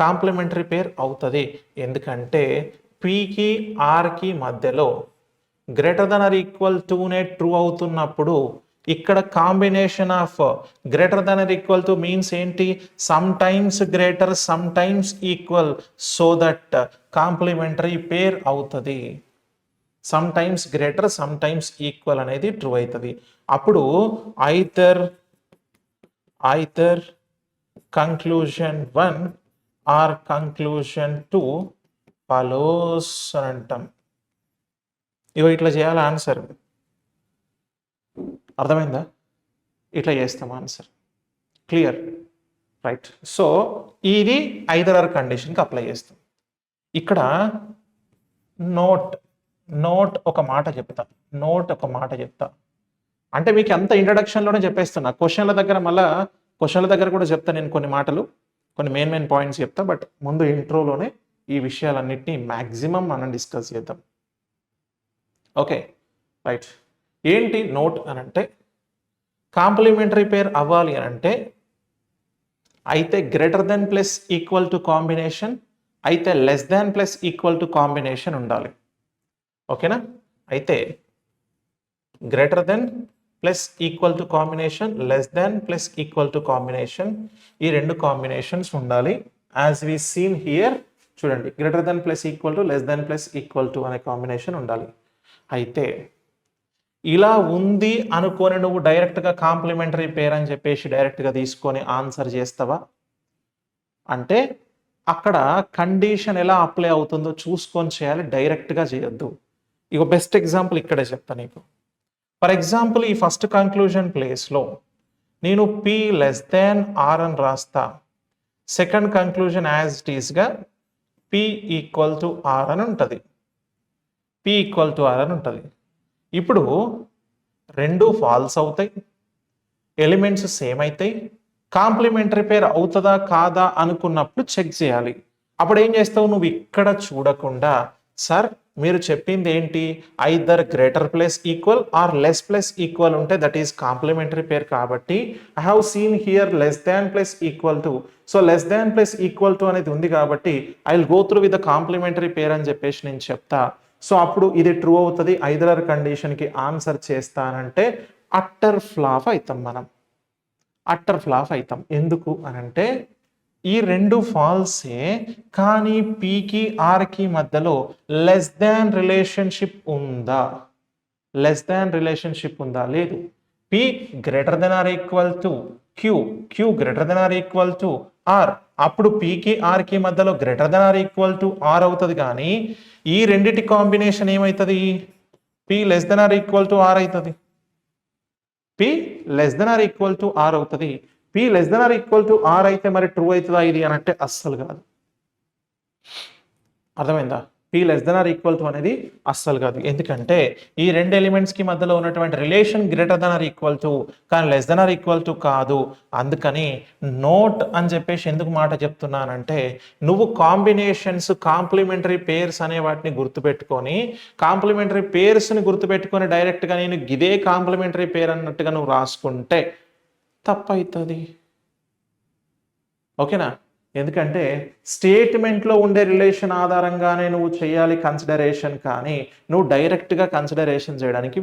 complementary pair అవుతుంది. ఎందుకంటే పీకి ఆర్కి మధ్యలో గ్రేటర్ దాన్ ఆర్ ఈక్వల్ టునే ట్రూ అవుతున్నప్పుడు ఇక్కడ combination of greater than or equal to means ఏంటి? Some times greater, sometimes equal, so that complementary pair అవుతుంది. Sometimes greater, sometimes equal అనేది ట్రూ అవుతుంది. అప్పుడు either conclusion 1 or conclusion 2 follows అని అంటాం. ఇగో ఇట్లా చేయాలి ఆన్సర్. అర్థమైందా? ఇట్లా చేస్తాం ఆన్సర్. క్లియర్? రైట్. సో ఇది ఐదర్ ఆర్ కండిషన్కి అప్లై చేస్తాం. ఇక్కడ నోట్ ఒక మాట చెప్తా. అంటే మీకు అంత ఇంట్రడక్షన్లోనే చెప్పేస్తున్నా. క్వశ్చన్ల దగ్గర కూడా చెప్తా నేను కొన్ని మాటలు, కొన్ని మెయిన్ పాయింట్స్ చెప్తా. బట్ ముందు ఇంట్రోలోనే ఈ విషయాలన్నింటినీ మ్యాక్సిమం మనం డిస్కస్ చేద్దాం. Okay, right. ఏంటి నోట్ అని అంటే, కాంప్లిమెంటరీ పేర్ అవ్వాలి అని అంటే అయితే greater than plus equal to combination, అయితే less than plus equal to combination ఉండాలి. ఓకేనా? అయితే greater than plus equal to combination, less than plus equal to combination, ఈ రెండు కాంబినేషన్స్ ఉండాలి. యాజ్ వి సీన్ హియర్ చూడండి, greater than plus equal to, less than plus equal to అనే combination ఉండాలి. అయితే ఇలా ఉంది అనుకొని నువ్వు డైరెక్ట్గా కాంప్లిమెంటరీ పేర్ అని చెప్పేసి డైరెక్ట్గా తీసుకొని ఆన్సర్ చేస్తావా అంటే అక్కడ కండిషన్ ఎలా అప్లై అవుతుందో చూసుకొని చేయాలి, డైరెక్ట్గా చేయొద్దు. ఇక బెస్ట్ ఎగ్జాంపుల్ ఇక్కడే చెప్తా నీకు. ఫర్ ఎగ్జాంపుల్, ఈ ఫస్ట్ కంక్లూజన్ ప్లేస్లో నేను పి లెస్ దాన్ ఆర్ అని రాస్తా. సెకండ్ కంక్లూజన్ యాజ్ ఇట్ ఈస్గా పి ఈక్వల్ టు ఆర్ అని ఉంటుంది. ఇప్పుడు రెండు ఫాల్స్ అవుతాయి, ఎలిమెంట్స్ సేమ్ అవుతాయి. కాంప్లిమెంటరీ పేర్ అవుతుందా కాదా అనుకున్నప్పుడు చెక్ చేయాలి. అప్పుడు ఏం చేస్తావు? నువ్వు ఇక్కడ చూడకుండా, సార్ మీరు చెప్పింది ఏంటి? Either greater plus equal or less plus equal ఉంటే దట్ ఈస్ కాంప్లిమెంటరీ పేర్. కాబట్టి I have seen here less than plus equal to. So less than plus equal to అనేది ఉంది కాబట్టి I will go through with the complementary pair అని చెప్పేసి నేను చెప్తా. So అప్పుడు ఇది ట్రూ అవుతుంది. ఐదర్ ఆర్ కండిషన్కి ఆన్సర్ చేస్తానంటే అట్టర్ ఫ్లాప్ అవుతాం. ఎందుకు అనంటే ఈ రెండు ఫాల్సే, కానీ పీకి ఆర్కి మధ్యలో లెస్ దాన్ రిలేషన్షిప్ ఉందా? లేదు. P greater than or equal to Q greater than or equal to R. అప్పుడు పీకి ఆర్కి మధ్యలో greater than or equal to R అవుతుంది. కానీ ఈ రెండిటి కాంబినేషన్ ఏమవుతుంది? P less than or equal to R అవుతుంది. P less than or equal to R అవుతుంది. P less than or equal to R అయితే మరి ట్రూ అవుతుందా ఇది అని అంటే అస్సలు కాదు. అర్థమైందా? P less than or equal to అనేది అస్సలు కాదు. ఎందుకంటే ఈ రెండు ఎలిమెంట్స్కి మధ్యలో ఉన్నటువంటి relation greater than or equal to, కానీ less than or equal to కాదు. అందుకని నోట్ అని చెప్పేసి ఎందుకు మాట చెప్తున్నానంటే, నువ్వు కాంబినేషన్స్, కాంప్లిమెంటరీ పేర్స్ అనే వాటిని గుర్తుపెట్టుకొని, కాంప్లిమెంటరీ పేర్స్ని గుర్తుపెట్టుకొని డైరెక్ట్గా నేను ఇదే కాంప్లిమెంటరీ పేర్ అన్నట్టుగా నువ్వు రాసుకుంటే తప్పవుతుంది. ఓకేనా? ఎందుకంటే స్టేట్మెంట్లో ఉండే రిలేషన్ ఆధారంగానే నువ్వు చేయాలి కన్సిడరేషన్, కానీ నువ్వు డైరెక్ట్గా కన్సిడరేషన్ చేయడానికి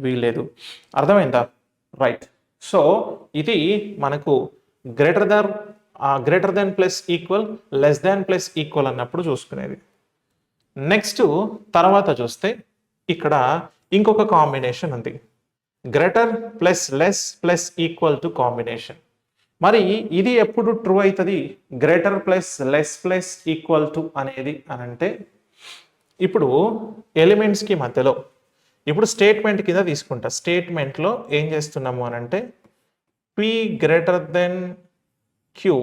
వీల్లేదు. అర్థమైందా? రైట్. సో ఇది మనకు greater than plus equal, less than plus equal అన్నప్పుడు చూసుకునేది. నెక్స్ట్ తర్వాత చూస్తే ఇక్కడ ఇంకొక కాంబినేషన్ ఉంది, greater plus less plus equal to combination. మరి ఇది ఎప్పుడు ట్రూ అవుతుంది, greater plus less plus equal to అనేది అని అంటే ఇప్పుడు ఎలిమెంట్స్కి మధ్యలో ఇప్పుడు స్టేట్మెంట్ కింద తీసుకుంటా. స్టేట్మెంట్లో ఏం చేస్తున్నాము అని అంటే P greater than Q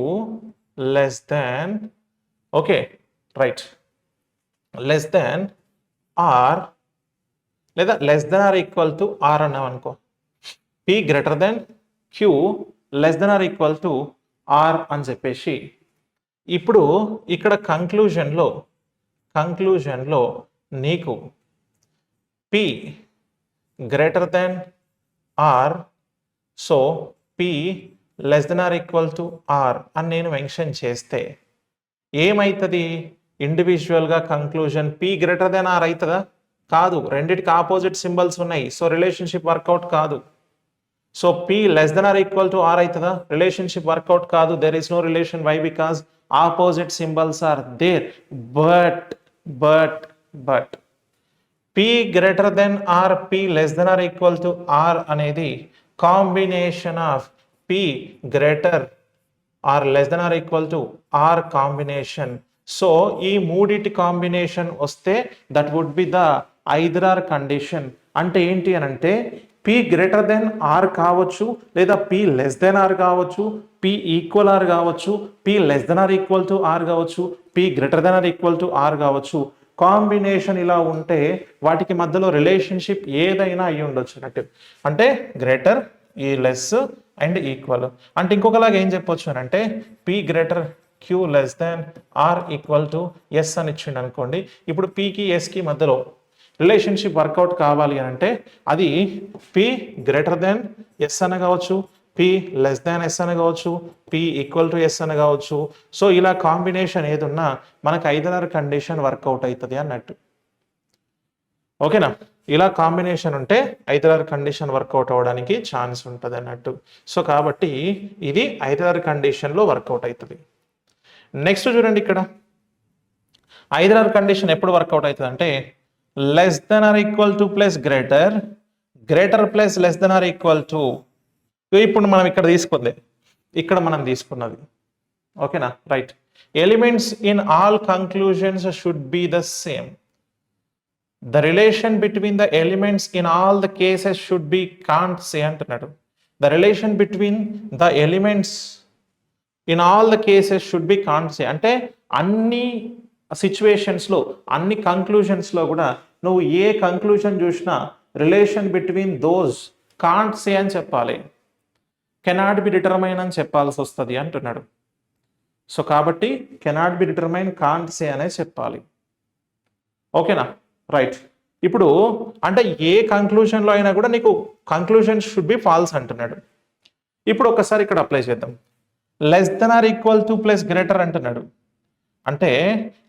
less than, okay right, less than R లేదా less than or equal to R అన్నాం అనుకో, P greater than Q less than or equal to R అని చెప్పేసి ఇప్పుడు ఇక్కడ కంక్లూజన్లో నీకు P greater than R, so P less than or equal to R అని నేను మెన్షన్ చేస్తే ఏమవుతుంది, ఇండివిజువల్గా conclusion P greater than R అవుతుందా? కాదు, రెండిటికి ఆపోజిట్ సింబల్స్ ఉన్నాయి, సో రిలేషన్షిప్ వర్కౌట్ కాదు. So P less than or equal to R అవుతుందా? రిలేషన్షిప్ వర్కౌట్ కాదు. There is no relation. Why? Because opposite symbols are there. But P greater than R, P less than or equal to R అనేది combination of P greater or less than or equal to R combination. So ఈ మూడిటి combination వస్తే that would be the either or condition. అంటే ఏంటి అని అంటే P greater than R కావచ్చు, లేదా పి లెస్ దెన్ ఆర్ కావచ్చు, పి ఈక్వల్ ఆర్ కావచ్చు, P less than or equal to R కావచ్చు, P greater than or equal to R కావచ్చు. కాంబినేషన్ ఇలా ఉంటే వాటికి మధ్యలో రిలేషన్షిప్ ఏదైనా అయ్యి ఉండొచ్చు అన్నట్టు. అంటే గ్రేటర్, ఈ లెస్ అండ్ ఈక్వల్. అంటే ఇంకొకలాగా ఏం చెప్పొచ్చు అని అంటే P greater Q less than or equal to S అని ఇచ్చిండు అనుకోండి. ఇప్పుడు పికి ఎస్కి మధ్యలో రిలేషన్షిప్ వర్కౌట్ కావాలి అని అంటే అది పి గ్రేటర్ దాన్ ఎస్ అని కావచ్చు, పి లెస్ దాన్ ఎస్ అని కావచ్చు, పి ఈక్వల్ టు ఎస్ అని కావచ్చు. సో ఇలా కాంబినేషన్ ఏది ఉన్నా మనకు ఐదర్ కండిషన్ వర్కౌట్ అవుతుంది అన్నట్టు. ఓకేనా? ఇలా కాంబినేషన్ ఉంటే ఐదర్ కండిషన్ వర్కౌట్ అవ్వడానికి ఛాన్స్ ఉంటుంది అన్నట్టు. సో కాబట్టి ఇది ఐదర్ కండిషన్లో వర్కౌట్ అవుతుంది. నెక్స్ట్ చూడండి, ఇక్కడ ఐదర్ కండిషన్ ఎప్పుడు వర్కౌట్ అవుతుంది అంటే less than or equal to plus greater, greater plus less than or equal to. ఇప్పుడు మనం ఇక్కడ మనం తీసుకున్నది ఓకేనా, right. Elements in all conclusions should be the same. The relation between the elements in all the cases should be can't say అంటున్నాడు. The relation between the elements in all the cases should be can't say అంటే అన్ని సిచ్యువేషన్స్లో, అన్ని కంక్లూజన్స్లో కూడా నువ్వు ఏ conclusion చూసినా relation between those can't say అని చెప్పాలి, కెనాట్ బి డిటర్మైన్ అని చెప్పాల్సి వస్తుంది అంటున్నాడు. సో కాబట్టి cannot be determine, can't say అనే చెప్పాలి. ఓకేనా, రైట్. ఇప్పుడు అంటే ఏ కంక్లూజన్లో అయినా కూడా నీకు కంక్లూజన్ షుడ్ బి ఫాల్స్ అంటున్నాడు. ఇప్పుడు ఒకసారి ఇక్కడ అప్లై చేద్దాం. Less than or equal to plus greater అంటున్నాడు. అంటే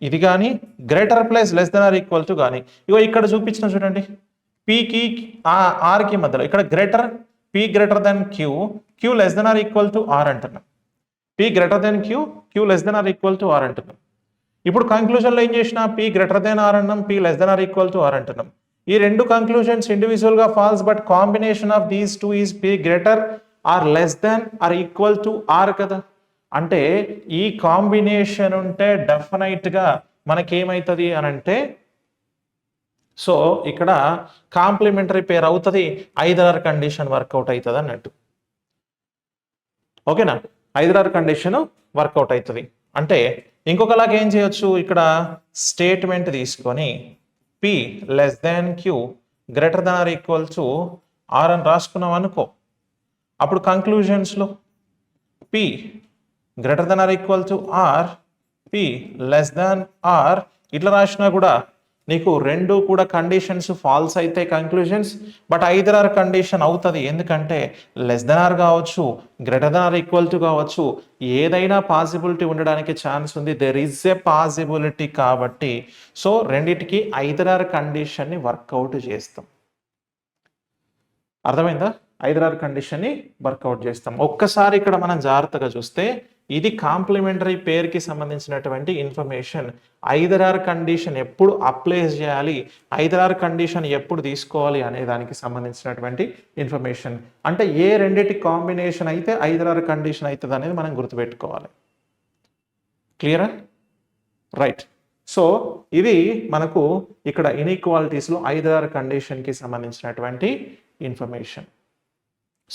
ఇది కానీ greater plus less than or equal to కానీ ఇగో ఇక్కడ చూపించిన చూడండి, పికి ఆర్కి మధ్యలో ఇక్కడ greater, P greater than Q, Q less than or equal to R అంటున్నాం. P greater than Q, Q less than or equal to R అంటున్నాం. ఇప్పుడు కంక్లూజన్లో ఏం చేసినా పి గ్రేటర్ దెన్ ఆర్ అన్నాం, P less than or equal to R అంటున్నాం. ఈ రెండు కంక్లూజన్స్ ఇండివిజువల్గా false, but combination of these two is P greater or less than or equal to R కదా. అంటే ఈ కాంబినేషన్ ఉంటే డెఫినెట్గా మనకేమవుతుంది అని అంటే, సో ఇక్కడ కాంప్లిమెంటరీ పేర్ అవుతుంది, ఐదర్ కండిషన్ వర్కౌట్ అవుతుంది అన్నట్టు. ఓకేనా, ఐదర్ కండిషన్ వర్కౌట్ అవుతుంది. అంటే ఇంకొకలాగా ఏం చేయొచ్చు, ఇక్కడ స్టేట్మెంట్ తీసుకొని P less than Q greater than or equal to R అని రాసుకున్నాం అనుకో. అప్పుడు కంక్లూజన్స్లో P greater than or equal to R, P less than R ఇట్లా రాసినా కూడా నీకు రెండు కూడా కండిషన్స్ ఫాల్స్ అయితే conclusions, but either or condition అవుతుంది. ఎందుకంటే లెస్ దెన్ ఆర్ కావచ్చు, greater than or equal to కావచ్చు, ఏదైనా పాసిబిలిటీ ఉండడానికి ఛాన్స్ ఉంది. There is a possibility. కాబట్టి సో రెండిటికి ఐదర్ ఆర్ కండిషన్ని వర్కౌట్ చేస్తాం. అర్థమైందా? ఐదర్ ఆర్ కండిషన్ని వర్కౌట్ చేస్తాం. ఒక్కసారి ఇక్కడ మనం జాగ్రత్తగా చూస్తే ఇది కాంప్లిమెంటరీ పేర్కి సంబంధించినటువంటి ఇన్ఫర్మేషన్. ఐదర్ ఆర్ కండిషన్ ఎప్పుడు అప్లై చేయాలి, ఐదర్ ఆర్ కండిషన్ ఎప్పుడు తీసుకోవాలి అనే దానికి సంబంధించినటువంటి ఇన్ఫర్మేషన్. అంటే ఏ రెండిటి కాంబినేషన్ అయితే ఐదర్ ఆర్ కండిషన్ అవుతుంది అనేది మనం గుర్తుపెట్టుకోవాలి. క్లియరా? రైట్. సో ఇది మనకు ఇక్కడ ఇన్ఈక్వాలిటీస్లో ఐదర్ ఆర్ కండిషన్కి సంబంధించినటువంటి ఇన్ఫర్మేషన్.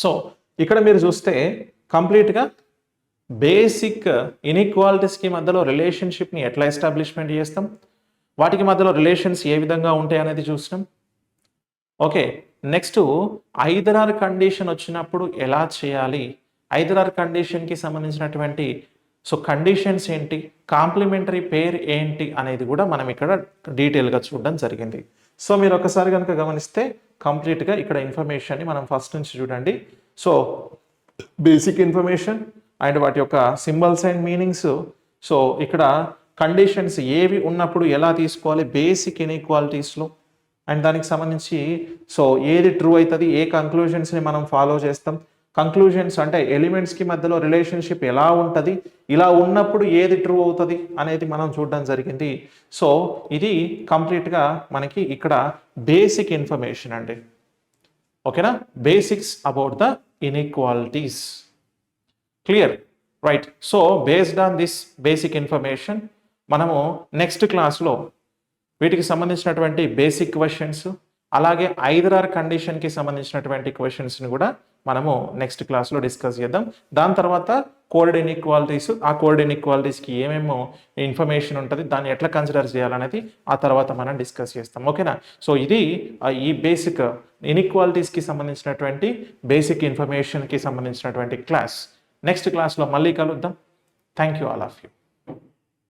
సో ఇక్కడ మీరు చూస్తే కంప్లీట్గా బేసిక్ ఇన్ఈక్వాలిటీస్కి మధ్యలో రిలేషన్షిప్ని ఎట్లా ఎస్టాబ్లిష్మెంట్ చేస్తాం, వాటికి మధ్యలో రిలేషన్స్ ఏ విధంగా ఉంటాయి అనేది చూసినాం. Okay, next either or condition వచ్చినప్పుడు ఎలా చేయాలి, ఐదర్ ఆర్ కండిషన్కి సంబంధించినటువంటి సో కండిషన్స్ ఏంటి, కాంప్లిమెంటరీ పేర్ ఏంటి అనేది కూడా మనం ఇక్కడ డీటెయిల్గా చూడడం జరిగింది. సో మీరు ఒకసారి కనుక గమనిస్తే కంప్లీట్గా ఇక్కడ ఇన్ఫర్మేషన్ని మనం ఫస్ట్ నుంచి చూడండి. సో బేసిక్ ఇన్ఫర్మేషన్ అండ్ వాటి యొక్క సింబల్స్ అండ్ మీనింగ్స్. సో ఇక్కడ కండిషన్స్ ఏవి ఉన్నప్పుడు ఎలా తీసుకోవాలి బేసిక్ ఇన్ఈక్వాలిటీస్లో, అండ్ దానికి సంబంధించి సో ఏది ట్రూ అవుతుంది, ఏ కంక్లూజన్స్ని మనం ఫాలో చేస్తాం, కంక్లూజన్స్ అంటే ఎలిమెంట్స్కి మధ్యలో రిలేషన్షిప్ ఎలా ఉంటుంది, ఇలా ఉన్నప్పుడు ఏది ట్రూ అవుతుంది అనేది మనం చూడడం జరిగింది. సో ఇది కంప్లీట్గా మనకి ఇక్కడ బేసిక్ ఇన్ఫర్మేషన్ అండి. ఓకేనా, basics about the inequalities. Clear? Right. So based on this basic information మనము నెక్స్ట్ క్లాస్లో వీటికి సంబంధించినటువంటి బేసిక్ క్వశ్చన్స్ అలాగే ఐదర్ ఆర్ కండిషన్కి సంబంధించినటువంటి క్వశ్చన్స్ని కూడా మనము నెక్స్ట్ క్లాస్లో డిస్కస్ చేద్దాం. దాని తర్వాత కోడెడ్ ఇన్ఈక్వాలిటీస్, ఆ కోడెడ్ ఇన్ఈక్వాలిటీస్కి ఏమేమో ఇన్ఫర్మేషన్ ఉంటుంది, దాన్ని ఎట్లా కన్సిడర్ చేయాలనేది ఆ తర్వాత మనం డిస్కస్ చేస్తాం. ఓకేనా? సో ఇది ఈ బేసిక్ ఇన్ఈక్వాలిటీస్కి సంబంధించినటువంటి బేసిక్ ఇన్ఫర్మేషన్కి సంబంధించినటువంటి క్లాస్. నెక్స్ట్ క్లాస్లో మళ్ళీ కలుద్దాం. Thank you all of you.